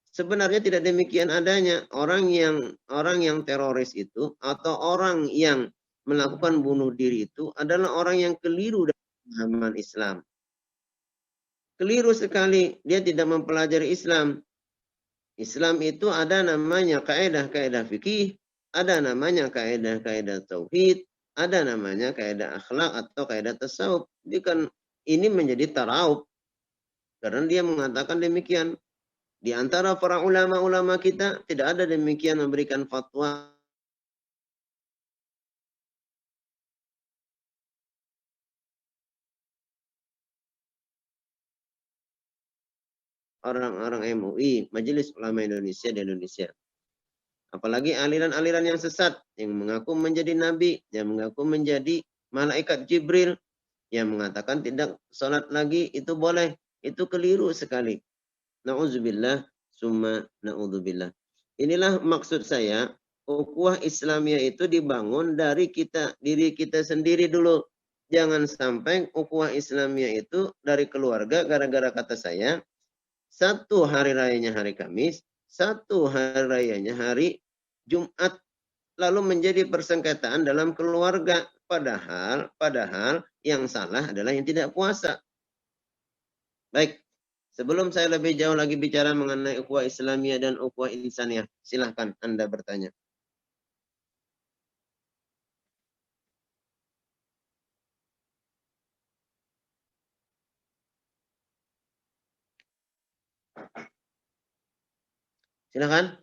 Sebenarnya tidak demikian adanya. Orang yang teroris itu atau orang yang melakukan bunuh diri itu adalah orang yang keliru dalam pemahaman Islam. Keliru sekali, dia tidak mempelajari Islam. Islam itu ada namanya kaidah-kaidah fikih, ada namanya kaidah-kaidah tauhid, ada namanya kaidah akhlak atau kaidah tasawuf. Ini menjadi taraub. Karena dia mengatakan demikian. Di antara para ulama-ulama kita tidak ada demikian memberikan fatwa orang-orang MUI, Majelis Ulama Indonesia di Indonesia. Apalagi aliran-aliran yang sesat, yang mengaku menjadi nabi, yang mengaku menjadi malaikat Jibril, yang mengatakan tidak sholat lagi, itu boleh. Itu keliru sekali. Na'udzubillah, summa na'udzubillah. Inilah maksud saya, ukhuwah Islamiyah itu dibangun dari diri kita sendiri dulu. Jangan sampai ukhuwah Islamiyah itu dari keluarga, gara-gara kata saya, satu hari rayanya hari Kamis, satu hari rayanya hari Jumat, lalu menjadi persengketaan dalam keluarga. Padahal yang salah adalah yang tidak puasa. Baik, sebelum saya lebih jauh lagi bicara mengenai ukhuwah Islamiyah dan ukhuwah insaniyah, silahkan Anda bertanya. Silahkan.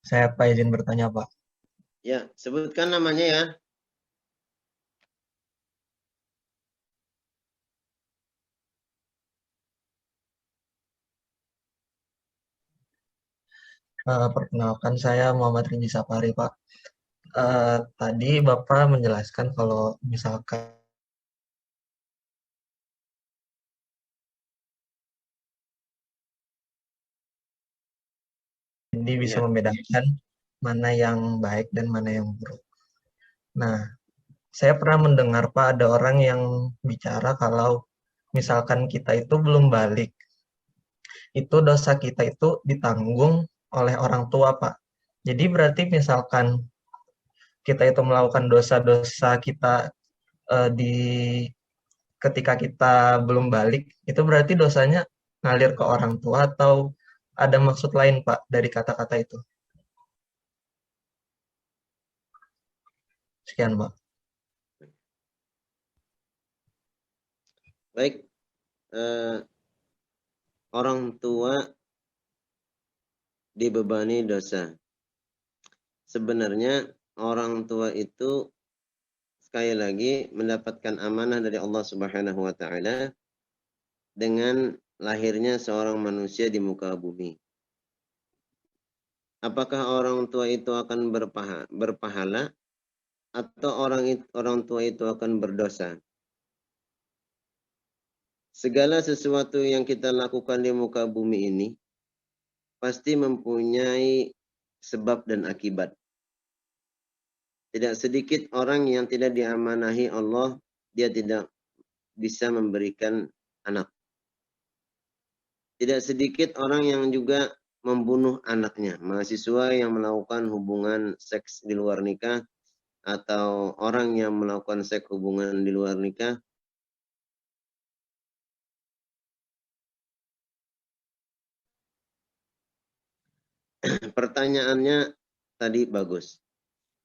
Saya Pak izin bertanya, Pak. Ya, sebutkan namanya ya. Perkenalkan saya Muhammad Rinji Sapari, Pak. Tadi Bapak menjelaskan kalau misalkan ini bisa membedakan mana yang baik dan mana yang buruk. Nah, saya pernah mendengar Pak ada orang yang bicara kalau misalkan kita itu belum balik, itu dosa kita itu ditanggung oleh orang tua Pak. Jadi berarti misalkan kita itu melakukan dosa-dosa kita di ketika kita belum balik, itu berarti dosanya ngalir ke orang tua atau ada maksud lain Pak dari kata-kata itu? Sekian Pak. Baik, orang tua dibebani dosa. Sebenarnya orang tua itu sekali lagi mendapatkan amanah dari Allah Subhanahu wa taala dengan lahirnya seorang manusia di muka bumi. Apakah orang tua itu akan berpahala atau orang tua itu akan berdosa? Segala sesuatu yang kita lakukan di muka bumi ini pasti mempunyai sebab dan akibat. Tidak sedikit orang yang tidak diamanahi Allah, dia tidak bisa memberikan anak. Tidak sedikit orang yang juga membunuh anaknya. Mahasiswa yang melakukan hubungan seks di luar nikah atau orang yang melakukan seks hubungan di luar nikah, pertanyaannya tadi bagus.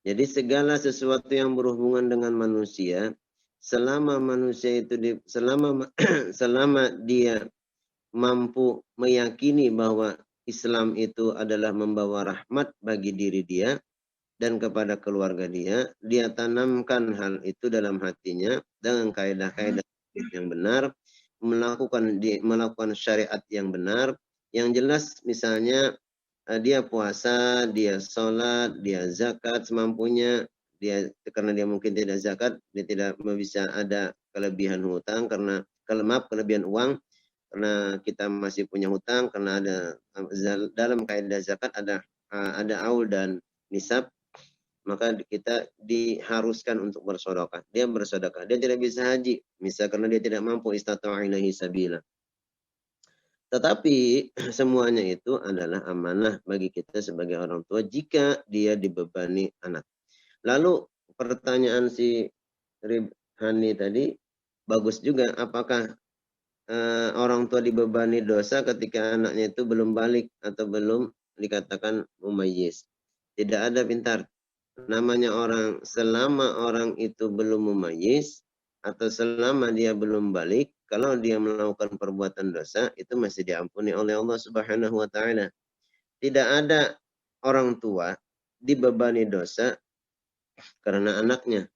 Jadi segala sesuatu yang berhubungan dengan manusia, selama manusia itu selama dia mampu meyakini bahwa Islam itu adalah membawa rahmat bagi diri dia dan kepada keluarga dia, dia tanamkan hal itu dalam hatinya dengan kaidah-kaidah yang benar, melakukan syariat yang benar, yang jelas misalnya dia puasa, dia sholat, dia zakat semampunya, karena dia mungkin tidak zakat, dia tidak bisa ada kelebihan hutang karena kelebihan uang karena kita masih punya hutang, karena ada dalam kaidah zakat ada aul dan nisab, maka kita diharuskan untuk bersedekah. Dia bersedekah, dia tidak bisa haji, misal karena dia tidak mampu istata'a ilaihi sabila. Tetapi semuanya itu adalah amanah bagi kita sebagai orang tua jika dia dibebani anak. Lalu pertanyaan si Ribhani tadi bagus juga, apakah orang tua dibebani dosa ketika anaknya itu belum balik atau belum dikatakan mumayyiz? Tidak ada pintar. Namanya orang, selama orang itu belum mumayyiz atau selama dia belum balik, kalau dia melakukan perbuatan dosa, itu masih diampuni oleh Allah Subhanahu wa taala. Tidak ada orang tua dibebani dosa karena anaknya.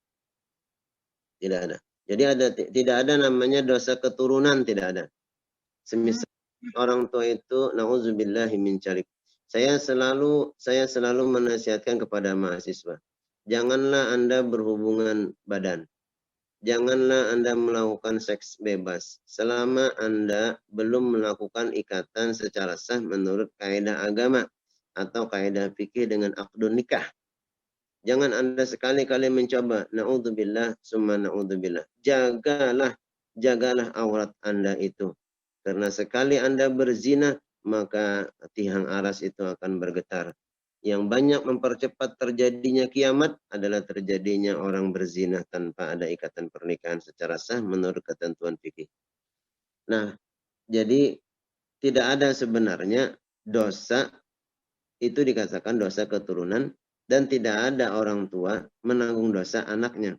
Tidak ada. Jadi tidak ada namanya dosa keturunan, tidak ada. Semisal orang tua itu nauzubillahi min dzalik. Saya selalu menasihatkan kepada mahasiswa, janganlah Anda berhubungan badan. Janganlah Anda melakukan seks bebas selama Anda belum melakukan ikatan secara sah menurut kaidah agama atau kaidah fikih dengan akdun nikah. Jangan Anda sekali-kali mencoba. Na'udzubillah, summa na'udzubillah. Jagalah aurat Anda itu. Karena sekali Anda berzina, maka tiang aras itu akan bergetar. Yang banyak mempercepat terjadinya kiamat adalah terjadinya orang berzina tanpa ada ikatan pernikahan secara sah menurut ketentuan fikih. Nah, jadi tidak ada sebenarnya dosa itu dikatakan dosa keturunan dan tidak ada orang tua menanggung dosa anaknya.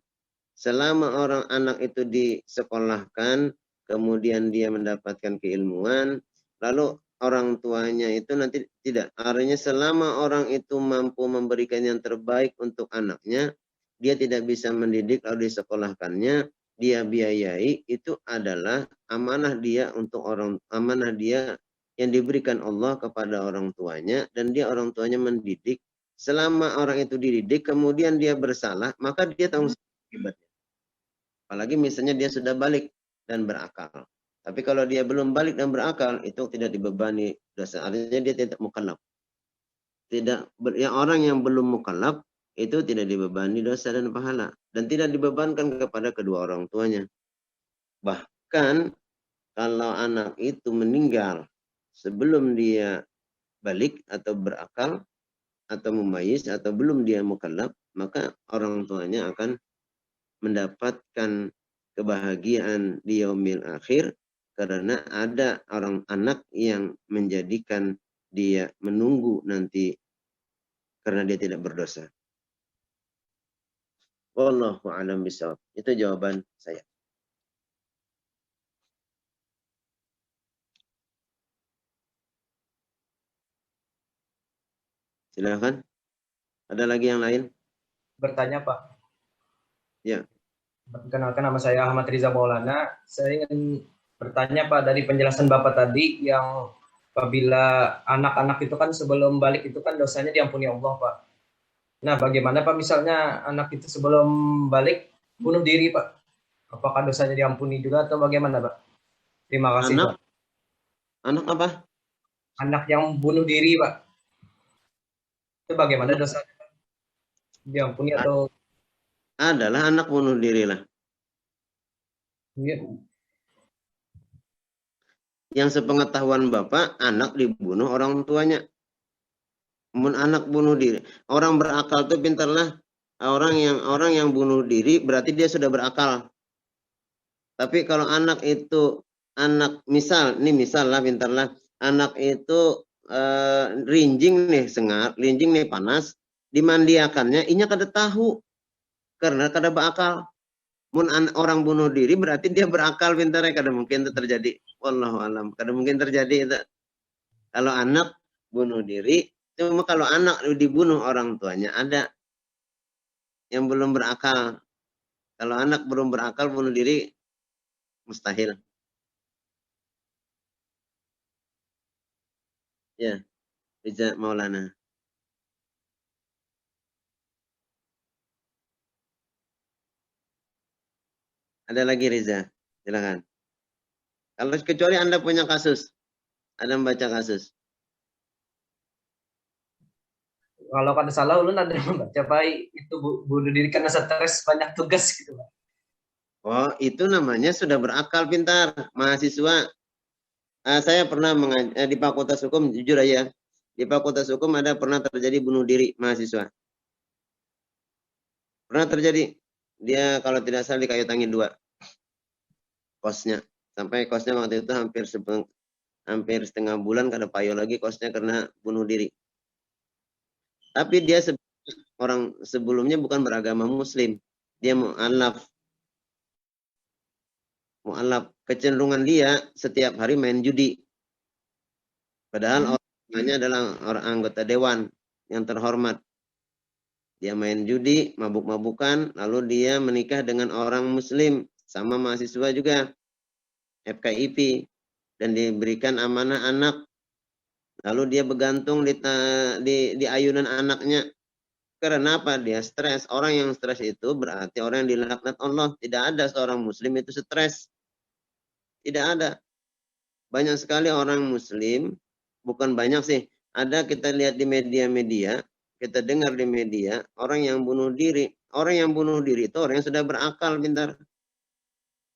Selama orang anak itu disekolahkan, kemudian dia mendapatkan keilmuan, lalu orang tuanya itu nanti tidak. Artinya selama orang itu mampu memberikan yang terbaik untuk anaknya, dia tidak bisa mendidik lalu disekolahkannya, dia biayai, itu adalah amanah dia amanah dia yang diberikan Allah kepada orang tuanya, dan dia orang tuanya mendidik. Selama orang itu dididik, kemudian dia bersalah, maka dia tanggung jawab akibatnya. Apalagi misalnya dia sudah balik dan berakal. Tapi kalau dia belum balik dan berakal, itu tidak dibebani dosa. Artinya dia tidak mukallaf. Orang yang belum mukallaf, itu tidak dibebani dosa dan pahala. Dan tidak dibebankan kepada kedua orang tuanya. Bahkan kalau anak itu meninggal sebelum dia balik atau berakal atau mumayyiz atau belum dia mukallaf, maka orang tuanya akan mendapatkan kebahagiaan di yaumil akhir karena ada orang anak yang menjadikan dia menunggu nanti karena dia tidak berdosa. Wallahu a'lam bishawab. Itu jawaban saya. Silakan. Ada lagi yang lain? Bertanya, Pak. Ya. Perkenalkan, nama saya Ahmad Riza Maulana. Saya ingin bertanya, Pak, dari penjelasan Bapak tadi yang apabila anak-anak itu kan sebelum balik itu kan dosanya diampuni Allah, Pak. Nah, bagaimana Pak misalnya anak itu sebelum balik bunuh diri, Pak? Apakah dosanya diampuni juga atau bagaimana, Pak? Terima kasih, Anak? Pak. Anak apa? Anak yang bunuh diri, Pak. Itu bagaimana dosanya, Pak? Diampuni atau? Adalah anak bunuh diri lah. Ya. Yang sepengetahuan Bapak, anak dibunuh orang tuanya. Anak bunuh diri. Orang berakal itu pintarlah. Orang yang bunuh diri berarti dia sudah berakal. Tapi kalau anak itu misal lah pintarlah. Anak itu rinjing nih sengat, rinjing nih panas, dimandiakannya inya kada tahu karena kada berakal. Mun orang bunuh diri berarti dia berakal pintarnya, kada mungkin itu terjadi. Wallahu alam, kada mungkin terjadi itu. Kalau anak bunuh diri, cuma kalau anak dibunuh orang tuanya ada yang belum berakal. Kalau anak belum berakal bunuh diri mustahil. Ya, Riza Maulana. Ada lagi Riza, silakan. Kalau kecuali Anda punya kasus, Anda membaca kasus. Kalau kada salah ulun ada membaca Pak itu bunuh diri karena stres banyak tugas gitu, Pak. Oh, itu namanya sudah berakal pintar, mahasiswa. Saya pernah di Fakultas Hukum, jujur aja, di Fakultas Hukum ada pernah terjadi bunuh diri mahasiswa. Pernah terjadi. Dia kalau tidak salah di Kayu Tangi 2. Kosnya. Sampai kosnya waktu itu hampir setengah bulan kada payo lagi kosnya karena bunuh diri. Tapi dia orang sebelumnya bukan beragama muslim. Dia mu'alaf. Kecenderungan dia setiap hari main judi. Padahal orangnya adalah orang anggota dewan yang terhormat. Dia main judi, mabuk-mabukan, lalu dia menikah dengan orang muslim, sama mahasiswa juga, FKIP, dan diberikan amanah anak. Lalu dia bergantung di ayunan anaknya. Karena apa? Dia stres. Orang yang stres itu berarti orang yang dilaknat Allah. Tidak ada seorang muslim itu stres. Tidak ada. Banyak sekali orang muslim, bukan banyak sih, ada kita lihat di media-media, kita dengar di media, orang yang bunuh diri. Orang yang bunuh diri itu orang yang sudah berakal, pintar.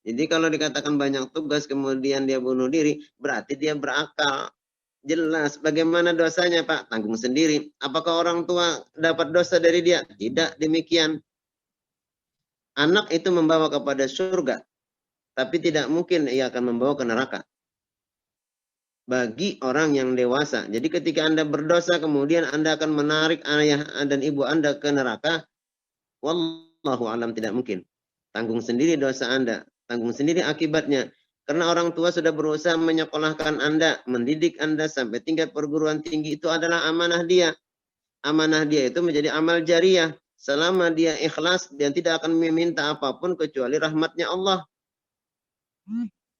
Jadi kalau dikatakan banyak tugas kemudian dia bunuh diri, berarti dia berakal. Jelas. Bagaimana dosanya, Pak? Tanggung sendiri. Apakah orang tua dapat dosa dari dia? Tidak demikian. Anak itu membawa kepada surga, tapi tidak mungkin ia akan membawa ke neraka. Bagi orang yang dewasa. Jadi ketika Anda berdosa, kemudian Anda akan menarik ayah dan ibu Anda ke neraka, wallahu alam tidak mungkin. Tanggung sendiri dosa Anda. Tanggung sendiri akibatnya. Karena orang tua sudah berusaha menyekolahkan Anda, mendidik Anda sampai tingkat perguruan tinggi, itu adalah amanah dia. Amanah dia itu menjadi amal jariah. Selama dia ikhlas, dia tidak akan meminta apapun kecuali rahmatnya Allah.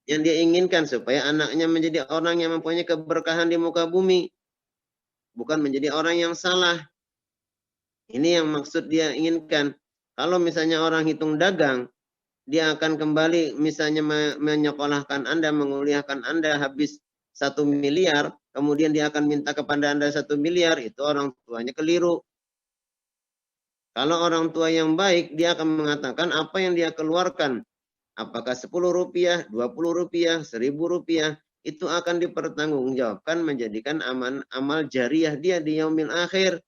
Yang dia inginkan supaya anaknya menjadi orang yang mempunyai keberkahan di muka bumi. Bukan menjadi orang yang salah. Ini yang maksud dia inginkan. Kalau misalnya orang hitung dagang, dia akan kembali misalnya menyekolahkan Anda, menguliahkan Anda habis 1 miliar, kemudian dia akan minta kepada Anda 1 miliar, itu orang tuanya keliru. Kalau orang tua yang baik, dia akan mengatakan apa yang dia keluarkan. Apakah 10 rupiah, 20 rupiah, 1000 rupiah, itu akan dipertanggungjawabkan menjadikan amal jariah dia di yaumil akhir.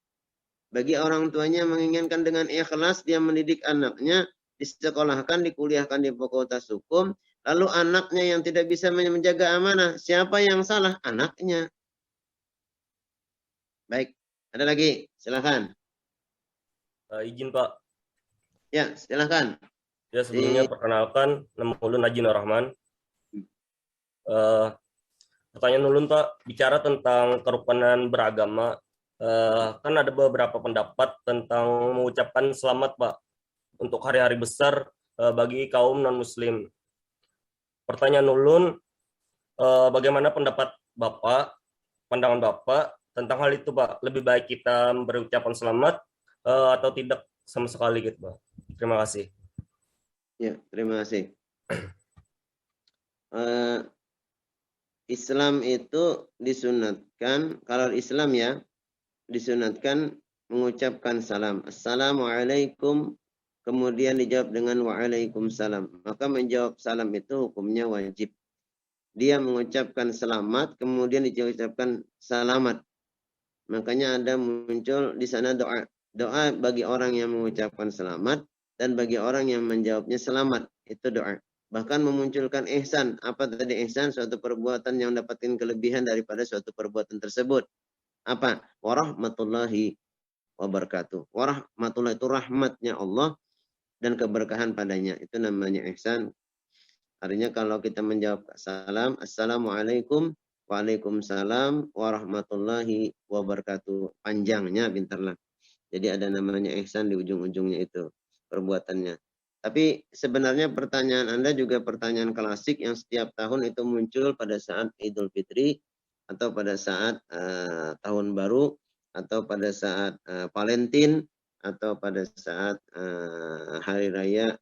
Bagi orang tuanya menginginkan dengan ikhlas dia mendidik anaknya, disekolahkan, dikuliahkan di fakultas hukum, lalu anaknya yang tidak bisa menjaga amanah, siapa yang salah? Anaknya. Baik, ada lagi, silakan. Izin Pak. Ya, silakan. Ya sebelumnya perkenalkan, nama ulun Haji Nur Rahman. Pertanyaan ulun Pak, bicara tentang kerukunan beragama, kan ada beberapa pendapat tentang mengucapkan selamat Pak untuk hari-hari besar bagi kaum non-muslim. Pertanyaan ulun, bagaimana pendapat Bapak, pandangan Bapak tentang hal itu Pak? Lebih baik kita berucapan selamat atau tidak sama sekali gitu Pak? Terima kasih. Ya, terima kasih. Islam itu disunatkan, kalau Islam ya, disunatkan mengucapkan salam. Assalamualaikum, kemudian dijawab dengan waalaikumsalam. Maka menjawab salam itu hukumnya wajib. Dia mengucapkan selamat, kemudian diucapkan salamat. Makanya ada muncul di sana doa. Doa bagi orang yang mengucapkan selamat dan bagi orang yang menjawabnya selamat. Itu doa. Bahkan memunculkan ihsan. Apa tadi ihsan? Suatu perbuatan yang mendapatkan kelebihan daripada suatu perbuatan tersebut. Apa? Warahmatullahi wabarakatuh. Warahmatullahi itu rahmatnya Allah dan keberkahan padanya. Itu namanya ihsan. Artinya kalau kita menjawab salam, assalamualaikum, waalaikumsalam, warahmatullahi wabarakatuh. Panjangnya pintarlah. Jadi ada namanya ihsan di ujung-ujungnya itu perbuatannya. Tapi sebenarnya pertanyaan Anda juga pertanyaan klasik yang setiap tahun itu muncul pada saat Idul Fitri atau pada saat tahun baru atau pada saat Valentine atau pada saat hari raya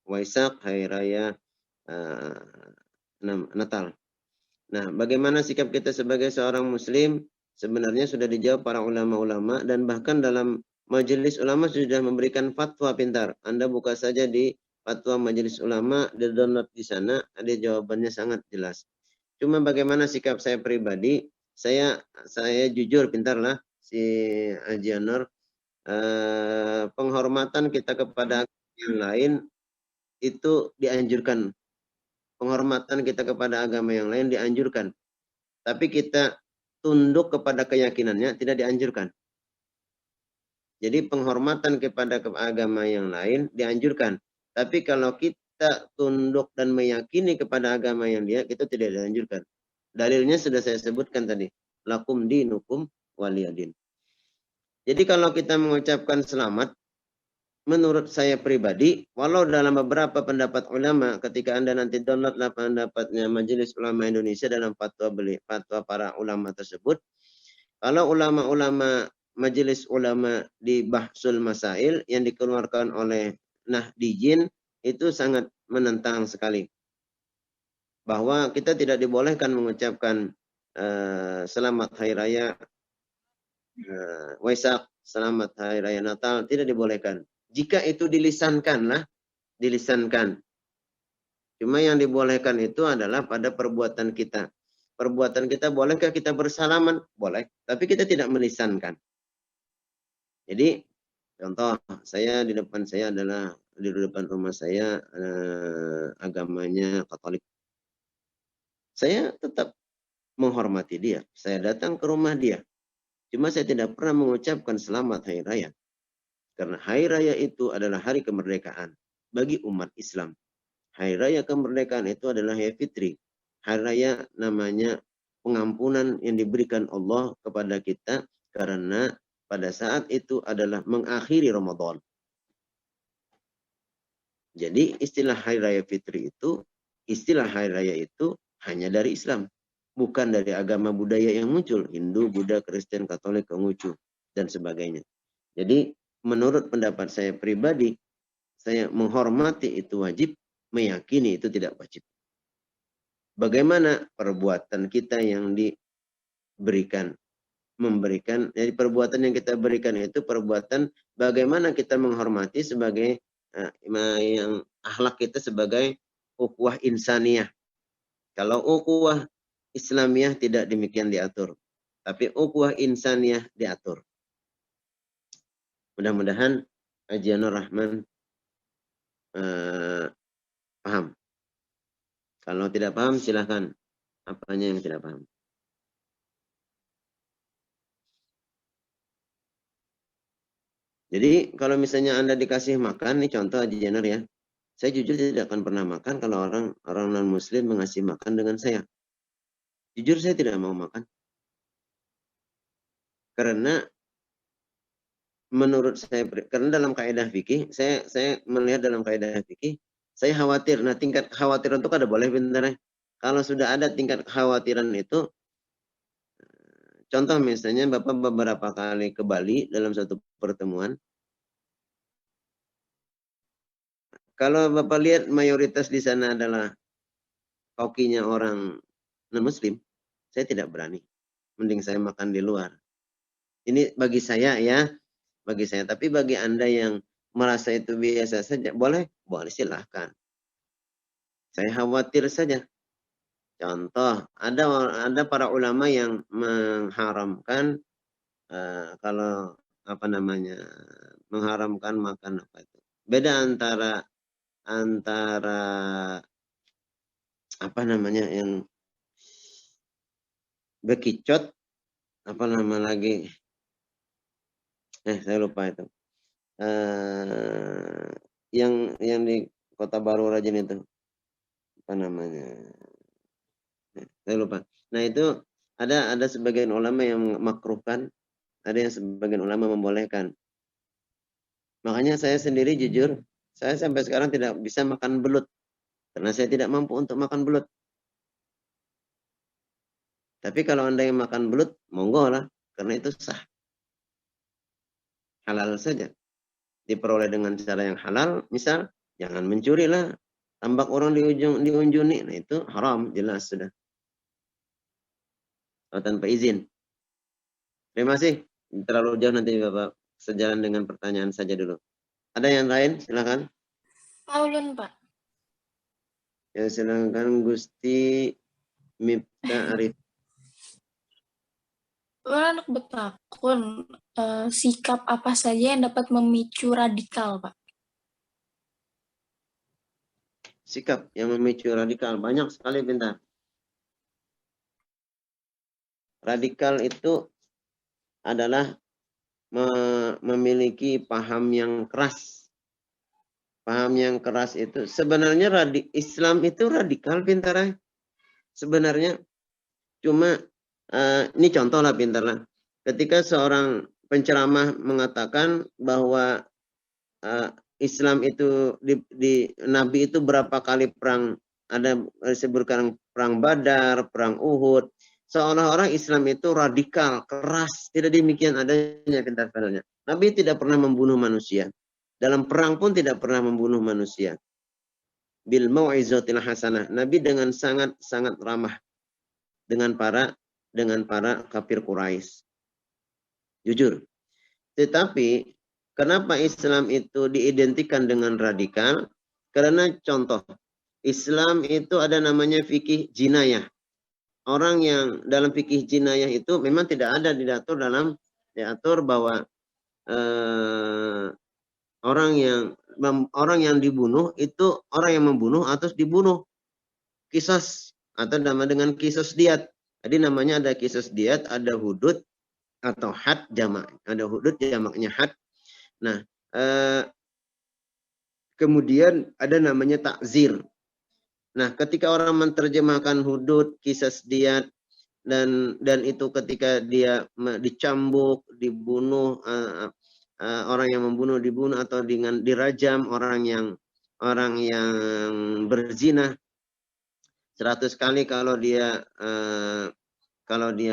Waisak, hari raya Natal. Nah, bagaimana sikap kita sebagai seorang muslim? Sebenarnya sudah dijawab para ulama-ulama dan bahkan dalam majelis ulama sudah memberikan fatwa pintar. Anda buka saja di fatwa majelis ulama, di download di sana, ada jawabannya sangat jelas. Cuma bagaimana sikap saya pribadi? Saya jujur pintarlah si Haji Anwar. Penghormatan kita kepada yang lain itu dianjurkan. Penghormatan kita kepada agama yang lain dianjurkan. Tapi kita tunduk kepada keyakinannya tidak dianjurkan. Jadi penghormatan kepada agama yang lain dianjurkan. Tapi kalau kita tunduk dan meyakini kepada agama yang dia, itu tidak dianjurkan. Dalilnya sudah saya sebutkan tadi. Lakum dinukum waliyadin. Jadi kalau kita mengucapkan selamat, menurut saya pribadi, walau dalam beberapa pendapat ulama, ketika Anda nanti downloadlah pendapatnya Majelis Ulama Indonesia dalam fatwa para ulama tersebut, kalau ulama-ulama Majelis Ulama di Bahsul Masail yang dikeluarkan oleh Nahdijin itu sangat menentang sekali. Bahwa kita tidak dibolehkan mengucapkan selamat hari raya Waisak, selamat hari raya Natal, tidak dibolehkan. Jika itu dilisankan. Cuma yang dibolehkan itu adalah pada perbuatan kita. Perbuatan kita bolehkah kita bersalaman? Boleh. Tapi kita tidak melisankan. Jadi, contoh, di depan saya adalah, di depan rumah saya agamanya Katolik. Saya tetap menghormati dia. Saya datang ke rumah dia. Cuma saya tidak pernah mengucapkan selamat hari raya. Karena hari raya itu adalah hari kemerdekaan bagi umat Islam. Hari raya kemerdekaan itu adalah hari fitri. Hari raya namanya pengampunan yang diberikan Allah kepada kita karena pada saat itu adalah mengakhiri Ramadan. Jadi istilah hari raya fitri itu, istilah hari raya itu hanya dari Islam. Bukan dari agama budaya yang muncul. Hindu, Buddha, Kristen, Katolik, Konghucu, dan sebagainya. Jadi menurut pendapat saya pribadi, saya menghormati itu wajib, meyakini itu tidak wajib. Bagaimana perbuatan kita yang diberikan memberikan, jadi perbuatan yang kita berikan itu perbuatan bagaimana kita menghormati sebagai yang akhlak kita sebagai ukhuwah insaniyah. Kalau ukhuwah Islamiyah tidak demikian diatur, tapi ukhuwah insaniyah diatur. Mudah-mudahan Ajianur Rahman paham. Kalau tidak paham silahkan. Apanya yang tidak paham? Jadi kalau misalnya Anda dikasih makan, nih contoh Ajianur ya. Saya jujur tidak akan pernah makan kalau orang non-muslim mengasih makan dengan saya. Jujur saya tidak mau makan. Karena menurut saya, karena dalam kaidah fikih, saya melihat dalam kaidah fikih, saya khawatir. Nah, tingkat kekhawatiran itu ada boleh bentar. Kalau sudah ada tingkat kekhawatiran itu, contoh misalnya Bapak beberapa kali ke Bali dalam satu pertemuan. Kalau Bapak lihat mayoritas di sana adalah kokinya orang non-muslim, saya tidak berani. Mending saya makan di luar. Ini bagi saya ya, bagi saya. Tapi bagi Anda yang merasa itu biasa saja, boleh silahkan. Saya khawatir saja. Contoh, ada para ulama yang mengharamkan kalau mengharamkan makan apa itu. Beda antara yang bekicot, saya lupa itu. Yang di Kota Baru Rajin itu. Saya lupa. Nah, itu ada sebagian ulama yang makruhkan, ada yang sebagian ulama membolehkan. Makanya saya sendiri jujur, saya sampai sekarang tidak bisa makan belut. Karena saya tidak mampu untuk makan belut. Tapi kalau Anda yang makan belut, monggo lah. Karena itu sah. Halal saja. Diperoleh dengan cara yang halal. Misal, jangan mencuri lah. Tambak orang diunjuni. Nah, itu haram. Jelas sudah. Tanpa izin. Terima kasih. Terlalu jauh nanti Bapak. Sejalan dengan pertanyaan saja dulu. Ada yang lain? Silakan. Paulun, Pak. Ya, silakan Gusti Miftah Arif. Anak betakun, sikap apa saja yang dapat memicu radikal, Pak? Sikap yang memicu radikal. Banyak sekali bentar. Radikal itu adalah memiliki paham yang keras. Paham yang keras itu sebenarnya Islam itu radikal pintar. Sebenarnya cuma ini contoh lah pintar lah. Ketika seorang penceramah mengatakan bahwa Islam itu di Nabi itu berapa kali perang, ada disebutkan perang Badar, perang Uhud. Seolah-olah Islam itu radikal, keras. Tidak demikian adanya pintar-pintarnya. Nabi tidak pernah membunuh manusia. Dalam perang pun tidak pernah membunuh manusia. Bil mau'izatil hasanah. Nabi dengan sangat ramah dengan para kafir Quraisy. Jujur. Tetapi kenapa Islam itu diidentikan dengan radikal? Karena contoh, Islam itu ada namanya fikih jinayah. Orang yang dalam fikih jinayah itu memang tidak ada diatur bahwa orang yang dibunuh itu orang yang membunuh atau dibunuh. Qisas atau nama dengan qisas diat. Jadi namanya ada qisas diat, ada hudud atau had jamak. Ada hudud jamaknya had. Nah, kemudian ada namanya takzir. Nah, ketika orang menerjemahkan hudud, qisas diat, dan itu ketika dia dicambuk, dibunuh, orang yang membunuh dibunuh atau dengan dirajam, orang yang berzina 100 kali kalau dia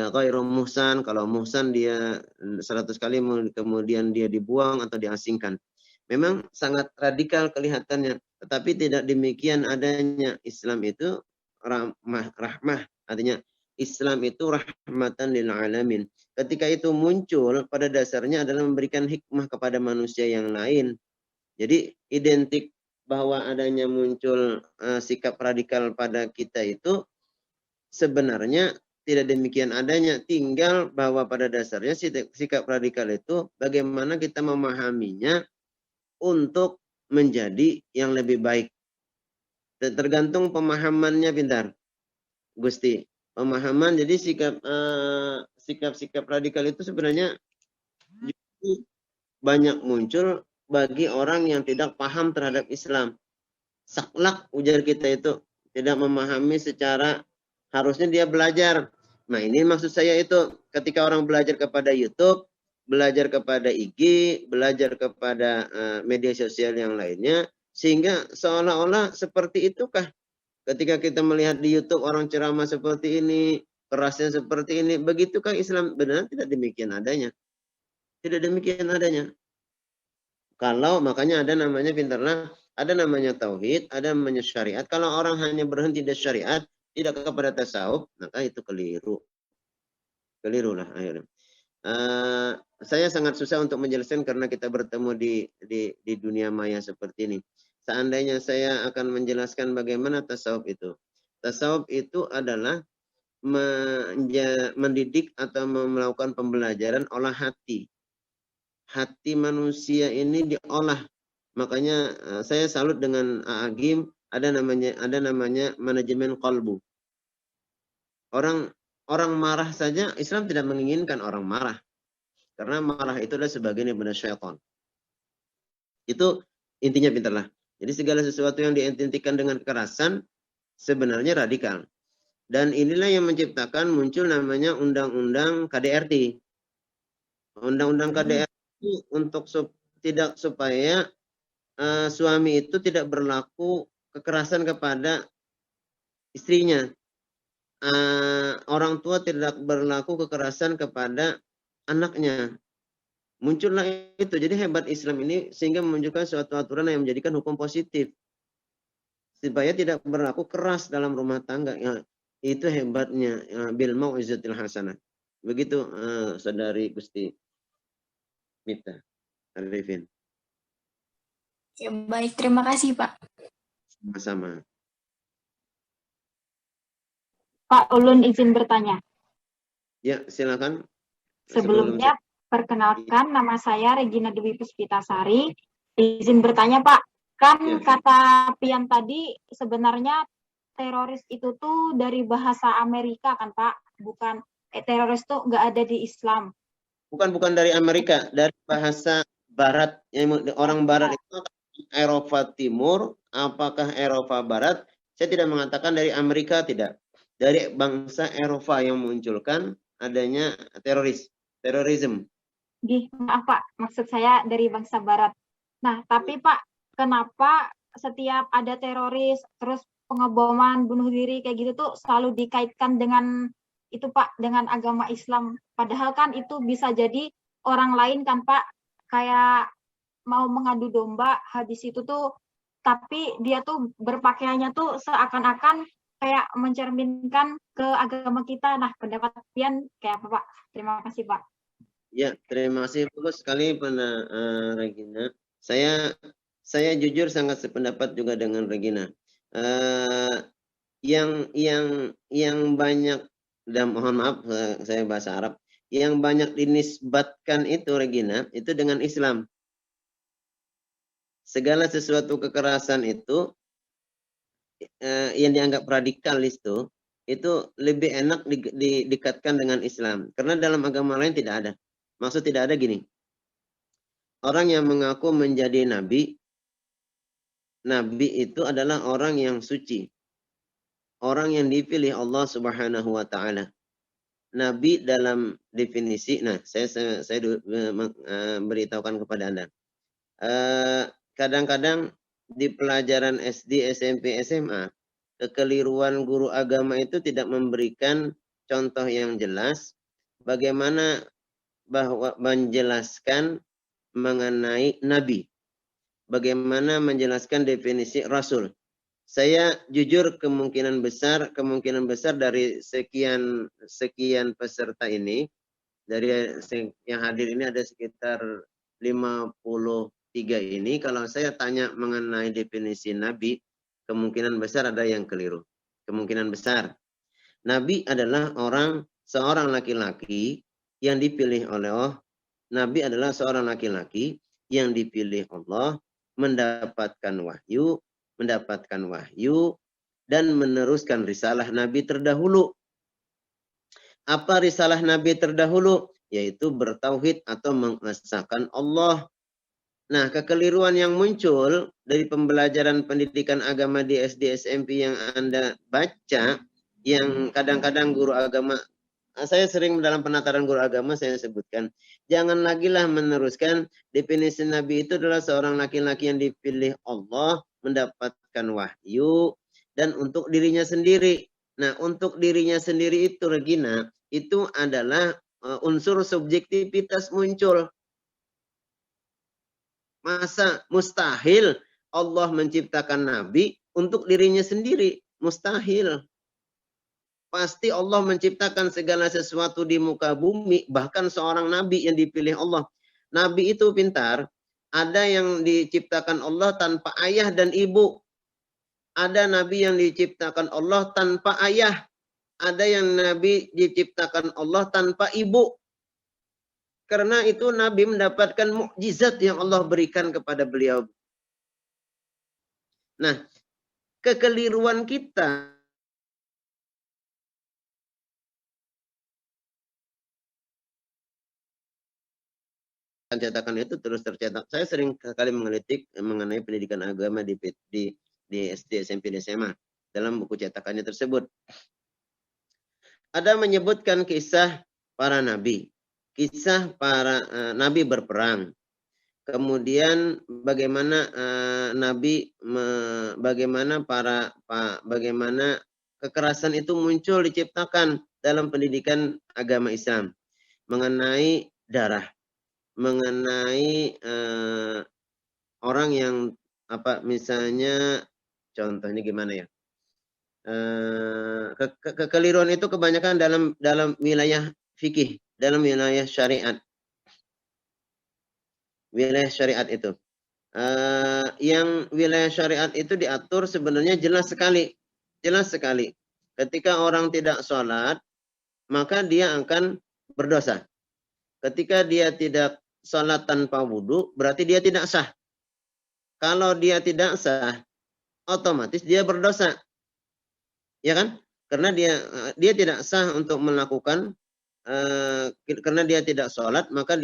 ghairu muhsan, kalau muhsan dia 100 kali kemudian dia dibuang atau diasingkan. Memang sangat radikal kelihatannya, tetapi tidak demikian adanya. Islam itu rahmah, artinya Islam itu rahmatan lil alamin. Ketika itu muncul, pada dasarnya adalah memberikan hikmah kepada manusia yang lain. Jadi identik bahwa adanya muncul sikap radikal pada kita itu sebenarnya tidak demikian adanya. Tinggal bahwa pada dasarnya sikap radikal itu bagaimana kita memahaminya untuk menjadi yang lebih baik. Tergantung pemahamannya, pintar, Gusti. Pemahaman, jadi sikap-sikap radikal itu sebenarnya banyak muncul bagi orang yang tidak paham terhadap Islam. Saklak, ujar kita itu, tidak memahami secara, harusnya dia belajar. Nah, ini maksud saya itu, ketika orang belajar kepada YouTube, belajar kepada IG, belajar kepada media sosial yang lainnya, sehingga seolah-olah seperti itukah ketika kita melihat di YouTube orang ceramah seperti ini, kerasnya seperti ini, begitukah Islam? Benar tidak demikian adanya. Tidak demikian adanya. Kalau makanya ada namanya, pintarlah, ada namanya tauhid, ada namanya syariat. Kalau orang hanya berhenti di syariat, tidak kepada tasawuf, maka itu keliru. Keliru lah akhirnya. Saya sangat susah untuk menjelaskan karena kita bertemu di dunia maya seperti ini. Seandainya saya akan menjelaskan bagaimana tasawuf itu. Tasawuf itu adalah mendidik atau melakukan pembelajaran olah hati. Hati manusia ini diolah. Makanya saya salut dengan Agim, ada namanya manajemen qalbu. Orang marah saja, Islam tidak menginginkan orang marah. Karena marah itu adalah sebagian daripada syaitan. Itu intinya, pintarlah. Jadi segala sesuatu yang diidentikan dengan kekerasan sebenarnya radikal. Dan inilah yang menciptakan muncul namanya Undang-Undang KDRT. Undang-Undang KDRT untuk tidak supaya suami itu tidak berlaku kekerasan kepada istrinya. Orang tua tidak berlaku kekerasan kepada anaknya. Muncullah itu. Jadi hebat Islam ini sehingga menunjukkan suatu aturan yang menjadikan hukum positif. Supaya tidak berlaku keras dalam rumah tangga. Ya, itu hebatnya bil mau'izatil hasanah. Begitu saudari Gusti Mita Arifin. Ya, baik, terima kasih Pak. Sama-sama. Pak Ulun izin bertanya. Ya, silakan. Sebelumnya, perkenalkan nama saya Regina Dewi Puspitasari. Izin bertanya Pak, kan Ya. kata Pian tadi sebenarnya teroris itu tuh dari bahasa Amerika kan Pak? Bukan, teroris tuh nggak ada di Islam. Bukan dari Amerika, dari bahasa Barat. Yang orang Barat itu Eropa Timur, apakah Eropa Barat? Saya tidak mengatakan dari Amerika, tidak. Dari bangsa Eropa yang munculkan adanya terorisme. Maaf Pak, maksud saya dari bangsa Barat. Nah, tapi Pak, kenapa setiap ada teroris, terus pengeboman, bunuh diri kayak gitu tuh selalu dikaitkan dengan itu Pak, dengan agama Islam. Padahal kan itu bisa jadi orang lain kan Pak, kayak mau mengadu domba, habis itu tuh, tapi dia tuh berpakaiannya tuh seakan-akan kayak mencerminkan ke agama kita. Nah, pendapat Pian kayak apa Pak? Terima kasih Pak. Ya, terima kasih bagus sekali Regina. Saya jujur sangat sependapat juga dengan Regina. Yang banyak, dan mohon maaf saya bahasa Arab, yang banyak dinisbatkan itu Regina itu dengan Islam. Segala sesuatu kekerasan itu yang dianggap radikal itu lebih enak didekatkan dengan Islam. Karena dalam agama lain tidak ada. Maksud tidak ada gini. Orang yang mengaku menjadi nabi itu adalah orang yang suci. Orang yang dipilih Allah Subhanahu wa taala. Nabi dalam definisi, saya beritahukan kepada Anda. Kadang-kadang di pelajaran SD, SMP, SMA, kekeliruan guru agama itu tidak memberikan contoh yang jelas bagaimana bahwa menjelaskan mengenai nabi. Bagaimana menjelaskan definisi rasul. Saya jujur kemungkinan besar dari sekian peserta ini, dari yang hadir ini ada sekitar 53 ini, kalau saya tanya mengenai definisi Nabi, kemungkinan besar ada yang keliru. Kemungkinan besar. Nabi adalah seorang laki-laki yang dipilih oleh Allah. Nabi adalah seorang laki-laki yang dipilih Allah, mendapatkan wahyu dan meneruskan risalah Nabi terdahulu. Apa risalah Nabi terdahulu? Yaitu bertauhid atau mengesahkan Allah. Nah, kekeliruan yang muncul dari pembelajaran pendidikan agama di SD SMP yang Anda baca, yang kadang-kadang guru agama, saya sering dalam penataran guru agama saya sebutkan, jangan lagi lah meneruskan definisi Nabi itu adalah seorang laki-laki yang dipilih Allah, mendapatkan wahyu, dan untuk dirinya sendiri. Nah, untuk dirinya sendiri itu, Regina, itu adalah unsur subjektivitas muncul. Masa mustahil Allah menciptakan Nabi untuk dirinya sendiri? Mustahil. Pasti Allah menciptakan segala sesuatu di muka bumi, bahkan seorang Nabi yang dipilih Allah. Nabi itu pintar. Ada yang diciptakan Allah tanpa ayah dan ibu. Ada Nabi yang diciptakan Allah tanpa ayah. Ada yang Nabi diciptakan Allah tanpa ibu. Karena itu Nabi mendapatkan mukjizat yang Allah berikan kepada beliau. Nah, kekeliruan kita cetakan itu terus tercetak. Saya sering sekali mengelitik mengenai pendidikan agama di SD, SMP, dan SMA dalam buku cetakannya tersebut. Ada menyebutkan kisah para nabi, kisah para nabi berperang. Kemudian bagaimana bagaimana kekerasan itu muncul diciptakan dalam pendidikan agama Islam mengenai darah, mengenai orang yang misalnya contohnya gimana ya, kekeliruan itu kebanyakan dalam wilayah fikih, dalam wilayah syariat. Wilayah syariat itu yang wilayah syariat itu diatur sebenarnya jelas sekali. Ketika orang tidak sholat, maka dia akan berdosa. Ketika dia tidak sholat tanpa wudhu, berarti dia tidak sah. Kalau dia tidak sah, otomatis dia berdosa. Ya kan? Karena dia tidak sah untuk melakukan, karena dia tidak sholat, maka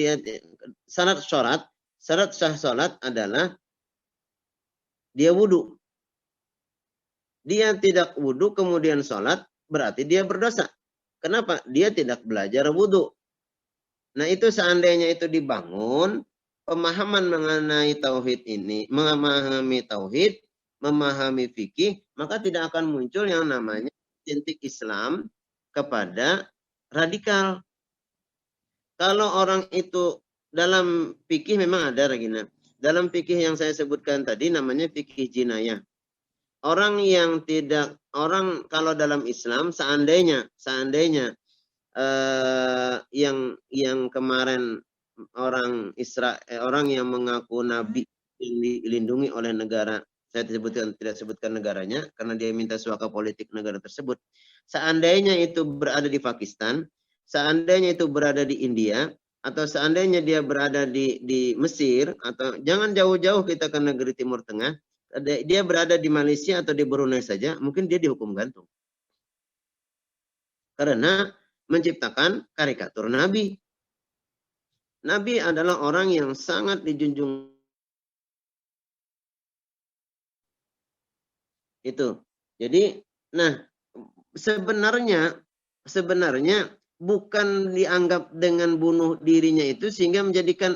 syarat sah sholat adalah dia wudhu. Dia tidak wudhu kemudian sholat, berarti dia berdosa. Kenapa? Dia tidak belajar wudhu. Nah, itu seandainya itu dibangun, pemahaman mengenai tauhid ini, memahami tauhid, memahami fikih, maka tidak akan muncul yang namanya titik Islam kepada radikal. Kalau orang itu dalam fikih memang ada, Regina. Dalam fikih yang saya sebutkan tadi namanya fikih jinayah. Orang kalau dalam Islam seandainya yang kemarin orang yang mengaku nabi yang dilindungi oleh negara, saya tidak sebutkan negaranya karena dia minta suaka politik negara tersebut. Seandainya itu berada di Pakistan, seandainya itu berada di India, atau seandainya dia berada di Mesir, atau jangan jauh-jauh kita ke negeri Timur Tengah, dia berada di Malaysia atau di Brunei saja, mungkin dia dihukum gantung. Karena menciptakan karikatur Nabi. Nabi adalah orang yang sangat dijunjung. Itu. Jadi, sebenarnya bukan dianggap dengan bunuh dirinya itu sehingga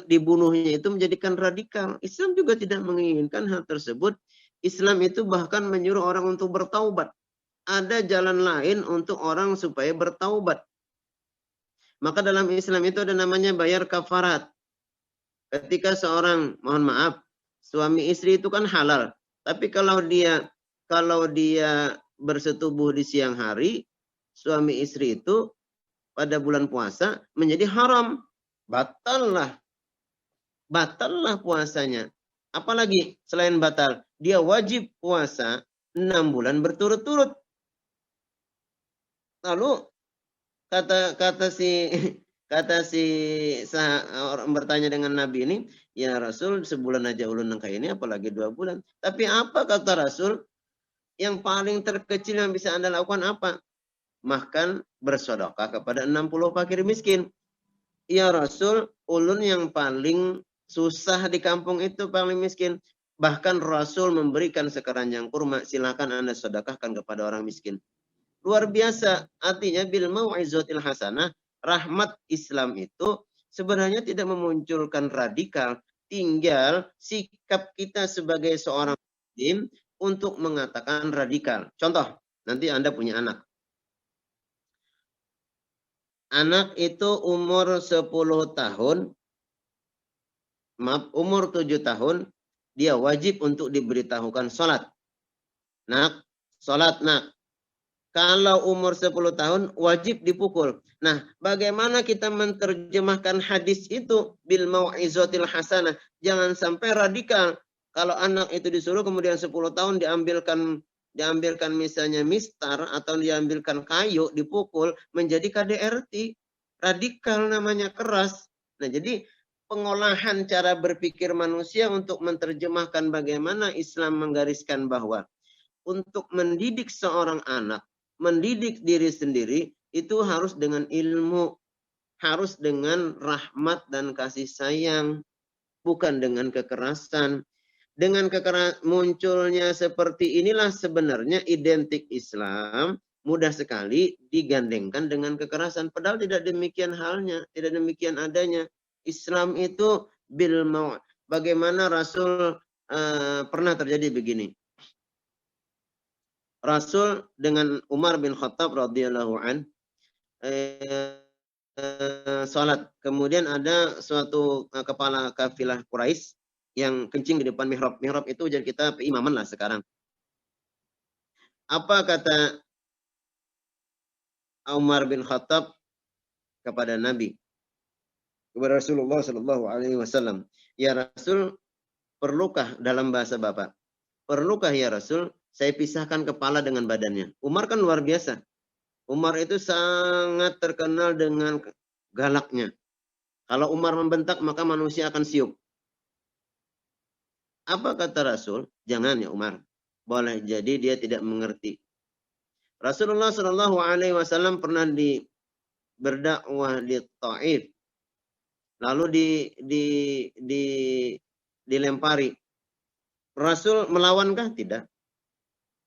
dibunuhnya itu menjadikan radikal. Islam juga tidak menginginkan hal tersebut. Islam itu bahkan menyuruh orang untuk bertaubat. Ada jalan lain untuk orang supaya bertaubat. Maka dalam Islam itu ada namanya bayar kafarat. Ketika seorang, mohon maaf, suami istri itu kan halal. Tapi kalau dia kalau dia bersetubuh di siang hari, suami istri itu pada bulan puasa menjadi haram. Batallah puasanya. Apalagi selain batal, dia wajib puasa 6 bulan berturut-turut. Lalu kata si orang bertanya dengan Nabi ini, ya Rasul, sebulan aja ulun kayak ini, apalagi 2 bulan. Tapi apa kata Rasul? Yang paling terkecil yang bisa Anda lakukan apa? Makan bersedekah kepada 60 fakir miskin. Ya Rasul, ulun yang paling susah di kampung itu paling miskin. Bahkan Rasul memberikan sekeranjang kurma, silakan Anda sedekahkan kepada orang miskin. Luar biasa. Artinya bil mau'izatil hasanah, rahmat Islam itu sebenarnya tidak memunculkan radikal, tinggal sikap kita sebagai seorang muslim untuk mengatakan radikal. Contoh, nanti Anda punya anak. Anak itu umur 10 tahun, umur 7 tahun, dia wajib untuk diberitahukan sholat. Nak, sholat nak. Kalau umur 10 tahun, wajib dipukul. Nah, bagaimana kita menerjemahkan hadis itu? Bil mau'izatil hasanah. Jangan sampai radikal. Kalau anak itu disuruh kemudian 10 tahun diambilkan misalnya mistar atau diambilkan kayu, dipukul, menjadi KDRT. Radikal namanya, keras. Nah, jadi pengolahan cara berpikir manusia untuk menerjemahkan bagaimana Islam menggariskan bahwa untuk mendidik seorang anak, mendidik diri sendiri, itu harus dengan ilmu, harus dengan rahmat dan kasih sayang, bukan dengan kekerasan. Dengan munculnya seperti inilah sebenarnya identik Islam mudah sekali digandengkan dengan kekerasan. Padahal tidak demikian halnya, tidak demikian adanya. Islam itu bil mau. Bagaimana Rasul pernah terjadi begini. Rasul dengan Umar bin Khattab radhiyallahu an salat. Kemudian ada suatu kepala kafilah Quraisy yang kencing di depan mihrab. Mihrab itu jadi kita imaman lah sekarang. Apa kata Umar bin Khattab kepada Nabi, kepada Rasulullah Shallallahu Alaihi Wasallam? Ya Rasul, perlukah dalam bahasa Bapak? Perlukah ya Rasul saya pisahkan kepala dengan badannya? Umar kan luar biasa. Umar itu sangat terkenal dengan galaknya. Kalau Umar membentak maka manusia akan siup. Apa kata Rasul? Jangan ya Umar. Boleh jadi dia tidak mengerti. Rasulullah Shallallahu Alaihi Wasallam pernah berdakwah di Taif, lalu dilempari. Rasul melawankah? Tidak.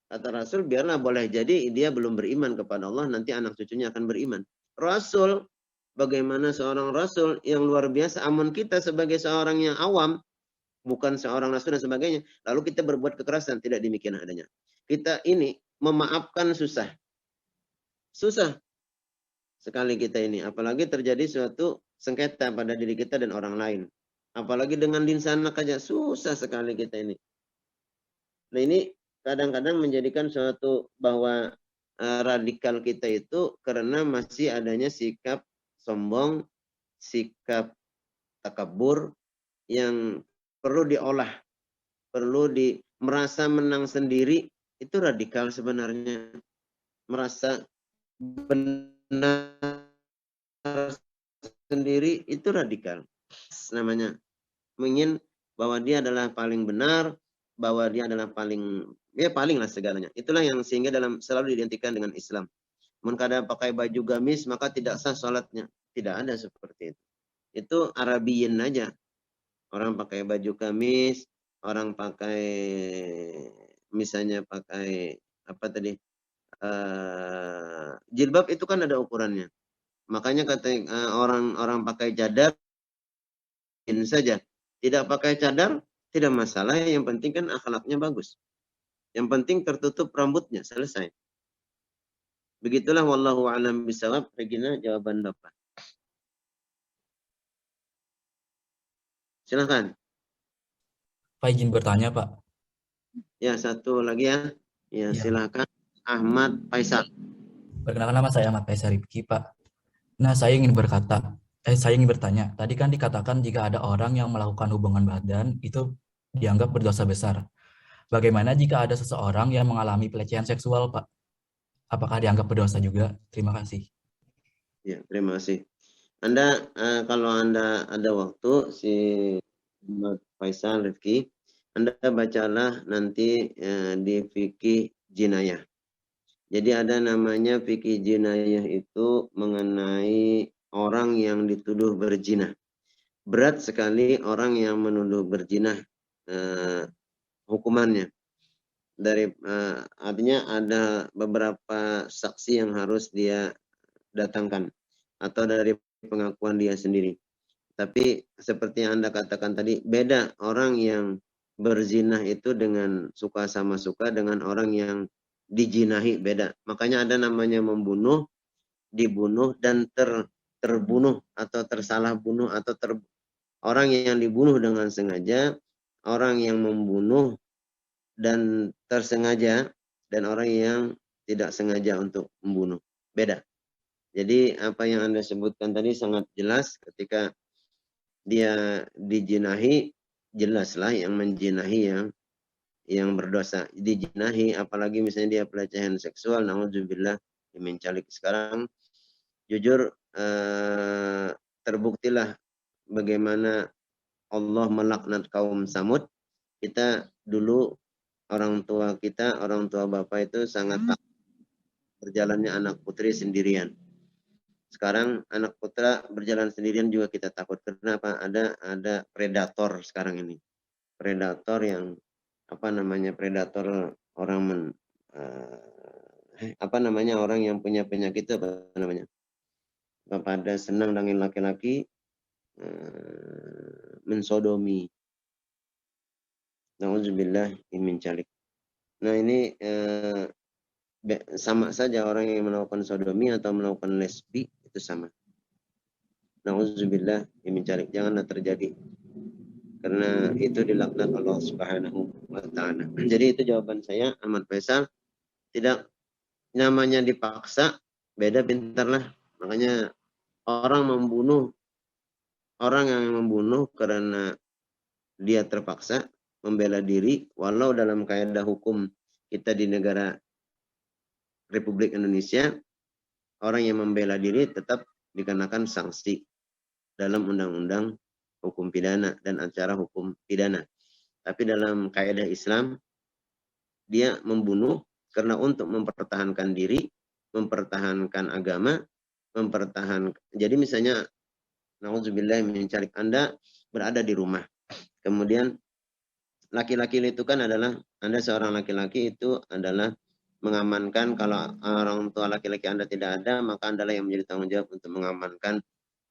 Kata Rasul, biarlah, boleh jadi dia belum beriman kepada Allah, nanti anak cucunya akan beriman. Rasul, bagaimana seorang Rasul yang luar biasa, amun kita sebagai seorang yang awam, bukan seorang Rasul dan sebagainya, lalu kita berbuat kekerasan, tidak demikian adanya. Kita ini memaafkan susah. Susah sekali kita ini, apalagi terjadi suatu sengketa pada diri kita dan orang lain. Apalagi dengan dinsanak aja, susah sekali kita ini. Nah ini kadang-kadang menjadikan suatu bahwa radikal kita itu karena masih adanya sikap sombong, sikap takabur yang perlu diolah, perlu merasa menang sendiri, itu radikal sebenarnya. Merasa benar sendiri itu radikal namanya. Ingin bahwa dia adalah paling benar, bahwa dia adalah paling lah segalanya. Itulah yang sehingga selalu diidentikan dengan Islam. Mungkin pakai baju gamis maka tidak sah salatnya. Tidak ada seperti itu. Itu Arabiyin aja. Orang pakai baju gamis, orang pakai misalnya pakai apa tadi? Jilbab itu kan ada ukurannya. Makanya kata orang pakai cadar saja. Tidak pakai cadar tidak masalah, yang penting kan akhlaknya bagus. Yang penting tertutup rambutnya, selesai. Begitulah wallahu a'lam bishawab. Regina, jawaban Bapak. Silakan. Pak, izin bertanya, Pak. Ya, satu lagi ya. Ya, Ya, silakan Ahmad Faisal. perkenalkan nama saya Ahmad Faisal Rifki, Pak. Nah, saya ingin bertanya. Tadi kan dikatakan jika ada orang yang melakukan hubungan badan itu dianggap berdosa besar. Bagaimana jika ada seseorang yang mengalami pelecehan seksual, Pak? Apakah dianggap berdosa juga? Terima kasih. Ya, terima kasih. Kalau Anda ada waktu, si Ahmad Faisal Rifki, Anda bacalah nanti di fikih jinayah. Jadi ada namanya fikih jinayah itu mengenai orang yang dituduh berzina. Berat sekali orang yang menuduh berzina hukumannya. Artinya ada beberapa saksi yang harus dia datangkan atau dari pengakuan dia sendiri. Tapi seperti yang Anda katakan tadi, beda orang yang berzina itu dengan suka sama suka dengan orang yang dijinahi, beda. Makanya ada namanya membunuh, dibunuh, dan terbunuh atau tersalah bunuh atau orang yang dibunuh dengan sengaja, orang yang membunuh dan tersengaja, dan orang yang tidak sengaja untuk membunuh. Beda. Jadi apa yang Anda sebutkan tadi sangat jelas ketika dia dijinahi, jelaslah yang menjinahi yang berdosa. Dijinahi, apalagi misalnya dia pelecehan seksual, naudzubillah, mencalik. Sekarang jujur terbuktilah bagaimana Allah melaknat kaum Samud. Kita dulu orang tua bapak itu sangat takut berjalannya anak putri sendirian. Sekarang anak putra berjalan sendirian juga kita takut. Kenapa? Ada predator sekarang ini. Predator yang predator orang orang yang punya penyakit pada senang dengan laki-laki mensodomi. Nauzubillah min dzalik. Nah, ini sama saja orang yang melakukan sodomi atau melakukan lesbi itu sama. Nauzubillah min dzalik. Janganlah terjadi. Karena itu dilaknat Allah Subhanahu wa taala. Jadi itu jawaban saya, Ahmad Faisal. Tidak namanya dipaksa, beda pintarlah. Makanya orang yang membunuh karena dia terpaksa membela diri, walau dalam kaidah hukum kita di negara Republik Indonesia, orang yang membela diri tetap dikenakan sanksi dalam undang-undang hukum pidana dan acara hukum pidana. Tapi dalam kaidah Islam, dia membunuh karena untuk mempertahankan diri, mempertahankan agama, jadi misalnya, nauzubillah min dzalik, Anda berada di rumah. Kemudian laki-laki itu kan adalah, Anda seorang laki-laki itu adalah mengamankan, kalau orang tua laki-laki Anda tidak ada, maka Anda yang menjadi tanggung jawab untuk mengamankan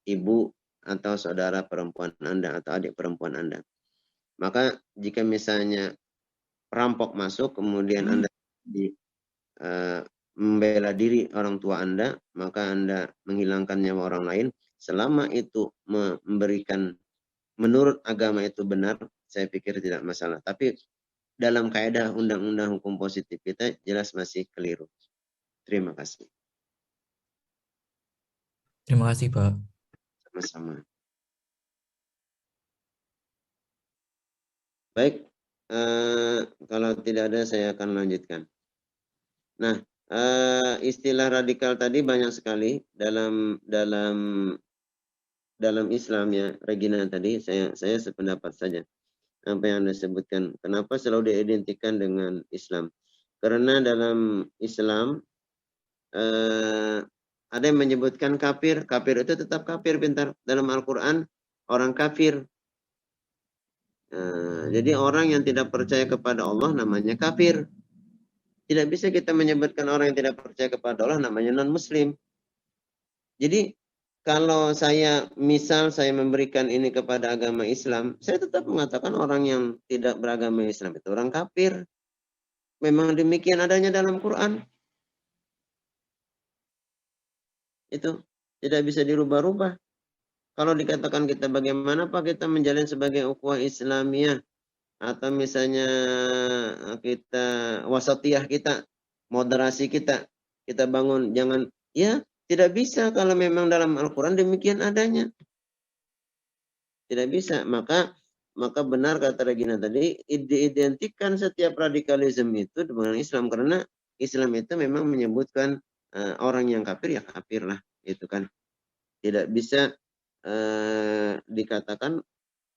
ibu atau saudara perempuan Anda atau adik perempuan Anda. Maka jika misalnya perampok masuk, kemudian Anda membela diri orang tua Anda, maka Anda menghilangkan nyawa orang lain, selama itu memberikan, menurut agama itu benar, saya pikir tidak masalah. Tapi dalam kaidah undang-undang hukum positif kita jelas masih keliru. Terima kasih. Terima kasih, Pak. Sama-sama. Baik, kalau tidak ada saya akan lanjutkan. Nah, istilah radikal tadi banyak sekali dalam Islam ya, Regina tadi. Saya sependapat saja apa yang Anda sebutkan. Kenapa selalu diidentikan dengan Islam? Karena dalam Islam ada yang menyebutkan kafir. Kafir itu tetap kafir, pintar. Dalam Al-Quran orang kafir. Jadi orang yang tidak percaya kepada Allah namanya kafir. Tidak bisa kita menyebutkan orang yang tidak percaya kepada Allah namanya non-muslim. Jadi kalau saya memberikan ini kepada agama Islam, saya tetap mengatakan orang yang tidak beragama Islam itu orang kafir. Memang demikian adanya dalam Quran. Itu tidak bisa dirubah-rubah. Kalau dikatakan kita bagaimana Pak kita menjalin sebagai ukhuwah Islamiyah atau misalnya kita wasatiyah kita, moderasi kita bangun. Jangan, ya tidak bisa kalau memang dalam Al-Quran demikian adanya. Tidak bisa. Maka benar kata Regina tadi, diidentikan setiap radikalisme itu dengan Islam, karena Islam itu memang menyebutkan orang yang kafir ya kafir lah, itu kan. Tidak bisa dikatakan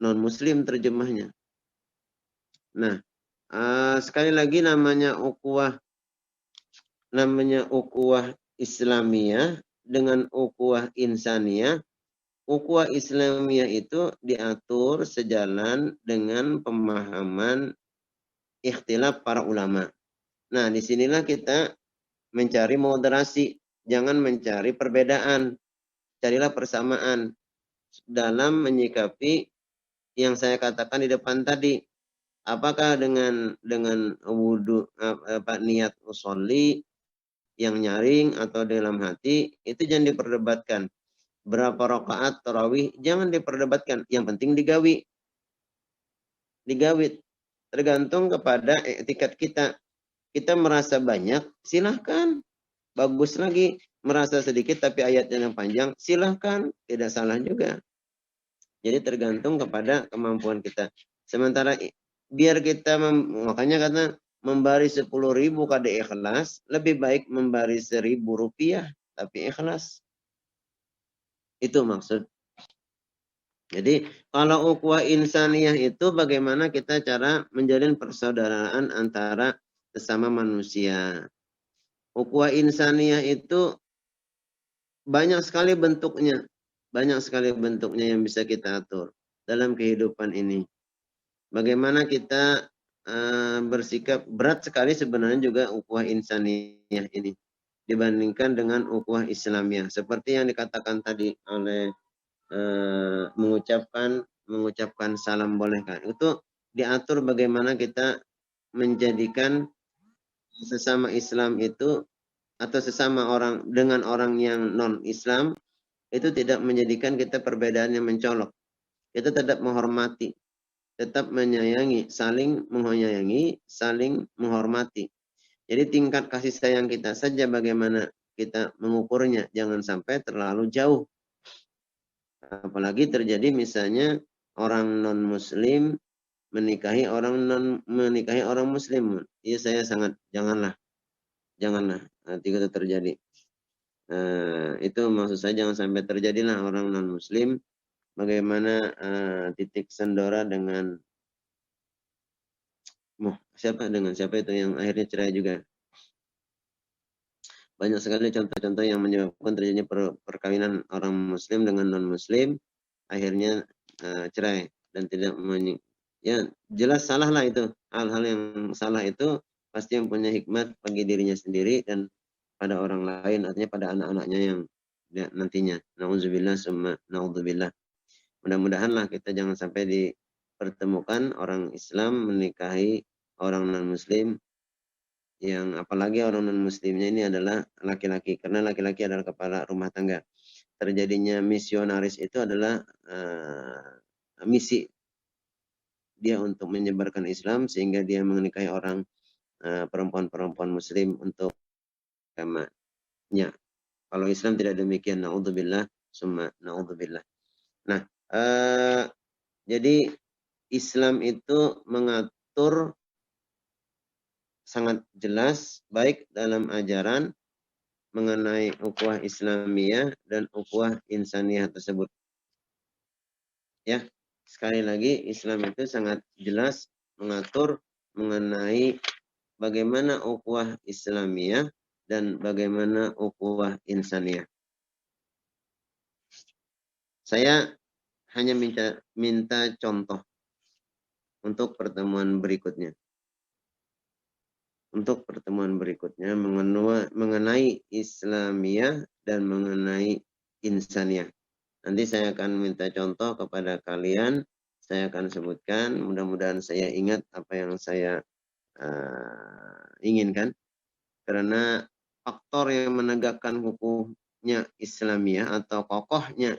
non Muslim terjemahnya. Nah, sekali lagi namanya ukhuwah Islamiyah dengan ukhuwah insaniyah. Ukhuwah Islamiyah itu diatur sejalan dengan pemahaman ikhtilaf para ulama. Nah, disinilah kita mencari moderasi, jangan mencari perbedaan, carilah persamaan dalam menyikapi yang saya katakan di depan tadi. Apakah dengan wudu niat usolli yang nyaring atau dalam hati, itu jangan diperdebatkan. Berapa rakaat tarawih jangan diperdebatkan, yang penting digawit. Tergantung kepada etikat kita. Kita merasa banyak, silahkan. Bagus lagi. Merasa sedikit tapi ayatnya yang panjang, silahkan. Tidak salah juga. Jadi tergantung kepada kemampuan kita. Sementara biar kita, makanya kata membaris 10.000 kada ikhlas, lebih baik membaris 1.000 rupiah tapi ikhlas. Itu maksud. Jadi kalau ukhuwah insaniyah itu bagaimana kita cara menjalin persaudaraan antara sesama manusia. Ukhuwah insaniyah itu banyak sekali bentuknya. Banyak sekali bentuknya yang bisa kita atur dalam kehidupan ini. Bagaimana kita bersikap, berat sekali sebenarnya juga ukhuwah insaniyah ini dibandingkan dengan ukhuwah Islamiyah. Seperti yang dikatakan tadi oleh mengucapkan salam bolehkah. Itu diatur bagaimana kita menjadikan sesama Islam itu atau sesama orang dengan orang yang non-Islam itu tidak menjadikan kita perbedaan yang mencolok. Kita tetap menghormati, tetap menyayangi, saling menyayangi, saling menghormati. Jadi tingkat kasih sayang kita saja bagaimana kita mengukurnya, jangan sampai terlalu jauh. Apalagi terjadi misalnya orang non-Muslim menikahi orang Muslim. Iya, saya sangat janganlah nanti itu terjadi. Itu maksud saya, jangan sampai terjadilah orang non-Muslim. Bagaimana titik sendora dengan siapa itu yang akhirnya cerai juga. Banyak sekali contoh-contoh yang menyebabkan terjadinya perkawinan orang Muslim dengan non-Muslim, akhirnya cerai dan tidak ya jelas salah lah itu. Hal-hal yang salah itu pasti yang punya hikmat bagi dirinya sendiri dan pada orang lain, artinya pada anak-anaknya yang nantinya. Nauzubillah summa naudzubillah. Mudah-mudahanlah kita jangan sampai dipertemukan orang Islam menikahi orang non-Muslim, yang apalagi orang non-Muslimnya ini adalah laki-laki, karena laki-laki adalah kepala rumah tangga. Terjadinya misionaris itu adalah misi dia untuk menyebarkan Islam, sehingga dia menikahi orang perempuan-perempuan Muslim untuk agamanya. Kalau Islam tidak demikian, naudzubillah summa naudzubillah. Nah, jadi Islam itu mengatur sangat jelas baik dalam ajaran mengenai ukhuwah Islamiyah dan ukhuwah insaniyah tersebut. Ya, sekali lagi Islam itu sangat jelas mengatur mengenai bagaimana ukhuwah Islamiyah dan bagaimana ukhuwah insaniyah. Saya hanya minta contoh untuk pertemuan berikutnya. Untuk pertemuan berikutnya mengenai Islamiyah dan mengenai insaniyah. Nanti saya akan minta contoh kepada kalian, saya akan sebutkan, mudah-mudahan saya ingat apa yang saya inginkan. Karena faktor yang menegakkan hukumnya Islamiyah atau kokohnya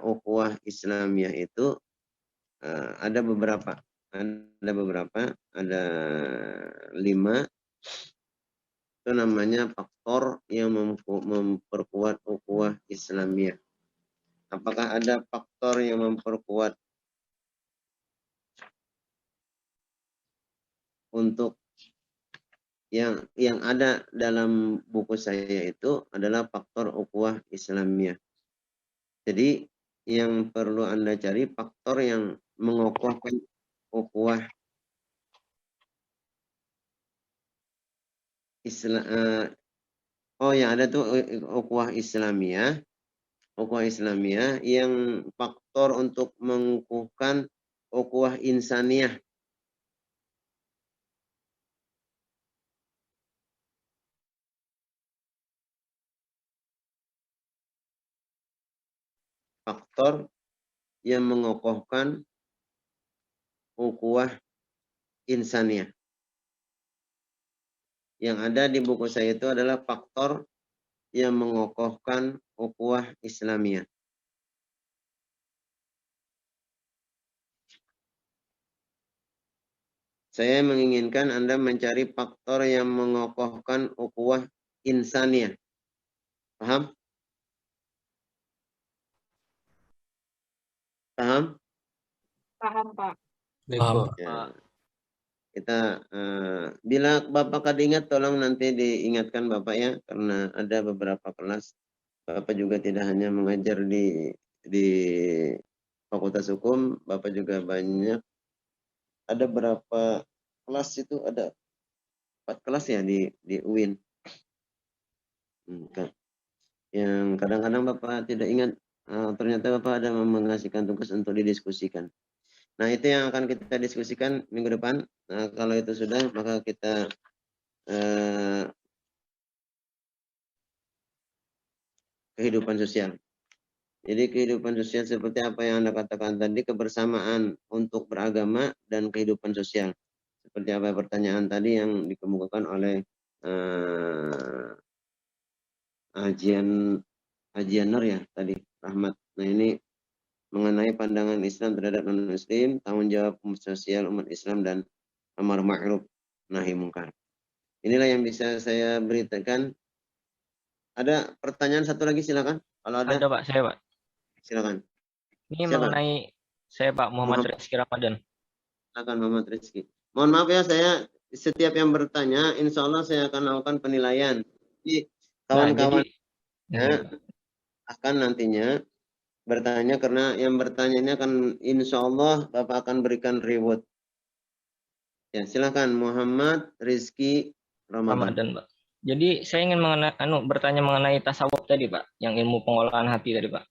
ukhuwah Islamiyah itu ada beberapa. ada beberapa, ada 5. Itu namanya faktor yang memperkuat ukhuwah Islamiyah. Apakah ada faktor yang memperkuat untuk yang ada dalam buku saya itu adalah faktor ukhuwah Islamiyah. Jadi yang perlu Anda cari faktor yang mengokohkan ukhuwah Islam. Yang ada tuh ukhuwah Islamiyah. Ukhuwah Islamiyah yang faktor untuk mengukuhkan ukhuwah insaniyah. Faktor yang mengokohkan ukhuwah insaniyah. Yang ada di buku saya itu adalah faktor yang mengokohkan ukhuwah Islamiyah. Saya menginginkan Anda mencari faktor yang mengokohkan ukhuwah insaniyah. Paham? Paham? Paham, Pak. Paham. Ya. Kita bila Bapak kada ingat, tolong nanti diingatkan Bapak ya, karena ada beberapa kelas Bapak juga tidak hanya mengajar di Fakultas Hukum, Bapak juga banyak, ada berapa kelas itu, ada 4 kelas ya di UIN. Yang kadang-kadang Bapak tidak ingat, ternyata Bapak ada mengasihkan tugas untuk didiskusikan. Nah, itu yang akan kita diskusikan minggu depan. Nah, kalau itu sudah, maka kita kehidupan sosial. Jadi kehidupan sosial seperti apa yang Anda katakan tadi, kebersamaan untuk beragama dan kehidupan sosial. Seperti apa pertanyaan tadi yang dikemukakan oleh Ajian Nur ya tadi, Rahmat. Nah, ini mengenai pandangan Islam terhadap non-Muslim, tanggung jawab sosial umat Islam, dan amar ma'ruf nahi mungkar. Inilah yang bisa saya beritakan. Ada pertanyaan satu lagi, silakan. Kalau ada. Ada Pak, saya Pak. Silakan. Ini Siapa? mengenai saya Pak Muhammad Rizky Ramadan. Silakan Muhammad Rizky. Mohon maaf ya, saya setiap yang bertanya, insya Allah saya akan lakukan penilaian. Jadi kawan-kawan akan nantinya bertanya, karena yang bertanya ini akan insya Allah Bapak akan berikan reward. Ya, silakan Muhammad Rizky Ramadan. Pak. Jadi saya ingin bertanya mengenai tasawuf tadi Pak, yang ilmu pengolahan hati tadi Pak.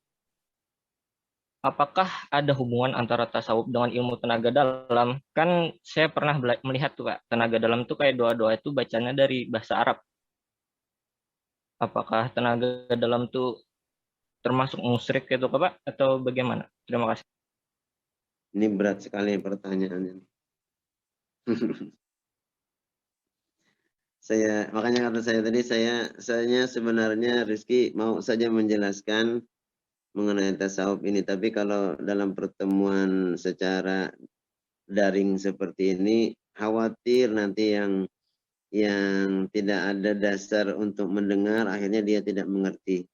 Apakah ada hubungan antara tasawuf dengan ilmu tenaga dalam? Kan saya pernah melihat tuh Pak, tenaga dalam tuh kayak doa-doa itu bacanya dari bahasa Arab. Apakah tenaga dalam tuh termasuk musyrik itu Pak, atau bagaimana? Terima kasih. Ini berat sekali pertanyaannya. Makanya kata saya tadi, saya sebenarnya Rizky mau saja menjelaskan mengenai tasawuf ini, tapi kalau dalam pertemuan secara daring seperti ini, khawatir nanti yang tidak ada dasar untuk mendengar, akhirnya dia tidak mengerti.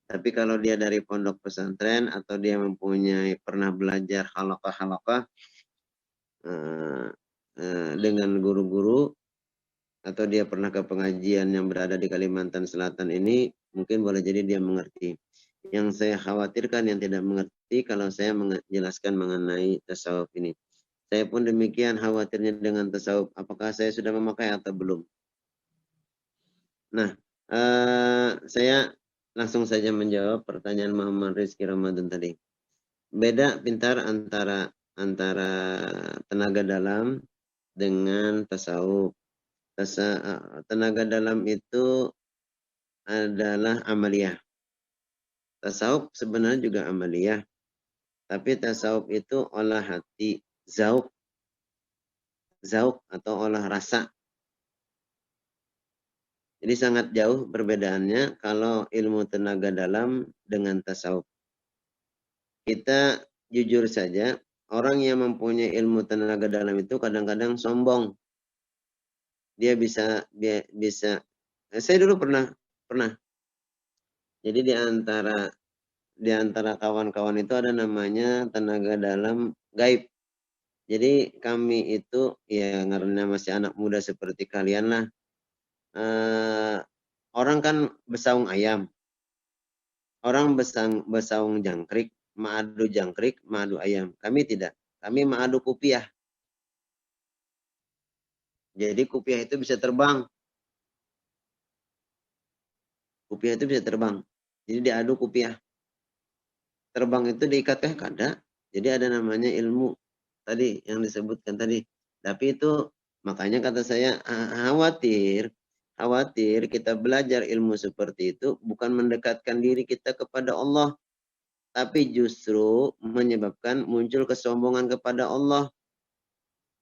Tapi kalau dia dari pondok pesantren atau dia pernah belajar halaqah dengan guru-guru, atau dia pernah ke pengajian yang berada di Kalimantan Selatan ini, mungkin boleh jadi dia mengerti. Yang saya khawatirkan yang tidak mengerti kalau saya menjelaskan mengenai tasawuf ini. Saya pun demikian khawatirnya dengan tasawuf. Apakah saya sudah memakai atau belum? Nah, saya langsung saja menjawab pertanyaan Muhammad Rizky Ramadan tadi. Beda pintar antara tenaga dalam dengan tasawuf. Tenaga dalam itu adalah amaliyah. Tasawuf sebenarnya juga amaliyah. Tapi tasawuf itu olah hati, zauq atau olah rasa. Jadi sangat jauh perbedaannya kalau ilmu tenaga dalam dengan tasawuf. Kita jujur saja, orang yang mempunyai ilmu tenaga dalam itu kadang-kadang sombong. Dia bisa saya dulu pernah. Jadi di antara kawan-kawan itu ada namanya tenaga dalam gaib. Jadi kami itu ya karena masih anak muda seperti kalian lah. Orang kan besaung ayam. Orang besaung jangkrik, madu jangkrik, madu ayam. Kami tidak. Kami madu kupiah. Jadi kupiah itu bisa terbang. Kupiah itu bisa terbang. Jadi diadu kupiah. Terbang itu diikat kada. Jadi ada namanya ilmu tadi yang disebutkan tadi. Tapi itu makanya kata saya khawatir kita belajar ilmu seperti itu bukan mendekatkan diri kita kepada Allah, tapi justru menyebabkan muncul kesombongan kepada Allah.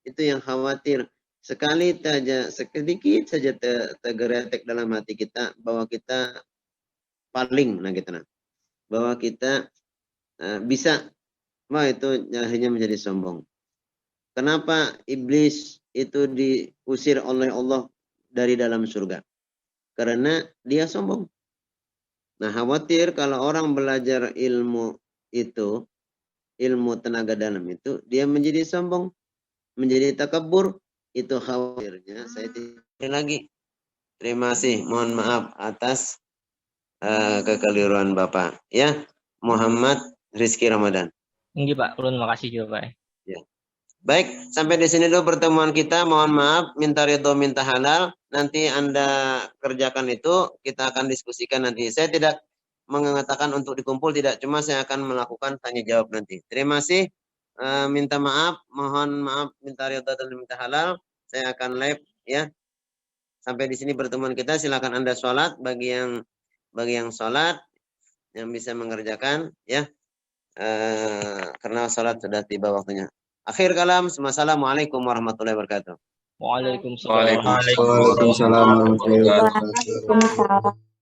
Itu yang khawatir. Sedikit saja tergeretek dalam hati kita bahwa kita paling, bahwa kita bisa, wah itu akhirnya menjadi sombong. Kenapa iblis itu diusir oleh Allah dari dalam surga? Karena dia sombong. Nah, khawatir kalau orang belajar ilmu itu, ilmu tenaga dalam itu, dia menjadi sombong, menjadi takabur. Itu khawatirnya. Saya tidak lagi. Terima kasih. Mohon maaf atas kekeliruan Bapak. Ya, Muhammad Rizky Ramadan. Enggak Pak, ulun makasih juga Pak. Ya. Baik, sampai di sini dulu pertemuan kita. Mohon maaf, minta ridho, minta halal. Nanti Anda kerjakan itu, kita akan diskusikan nanti. Saya tidak mengatakan untuk dikumpul, tidak. Cuma saya akan melakukan tanya jawab nanti. Terima kasih. Minta maaf, mohon maaf, minta ridho dan minta halal. Saya akan live ya. Sampai di sini pertemuan kita. Silakan Anda sholat bagi yang sholat, yang bisa mengerjakan ya. Karena sholat sudah tiba waktunya. Akhir kalam, assalamualaikum warahmatullahi wabarakatuh. Waalaikumsalam. Waalaikumsalam warahmatullahi wabarakatuh. Waalaikumsalam.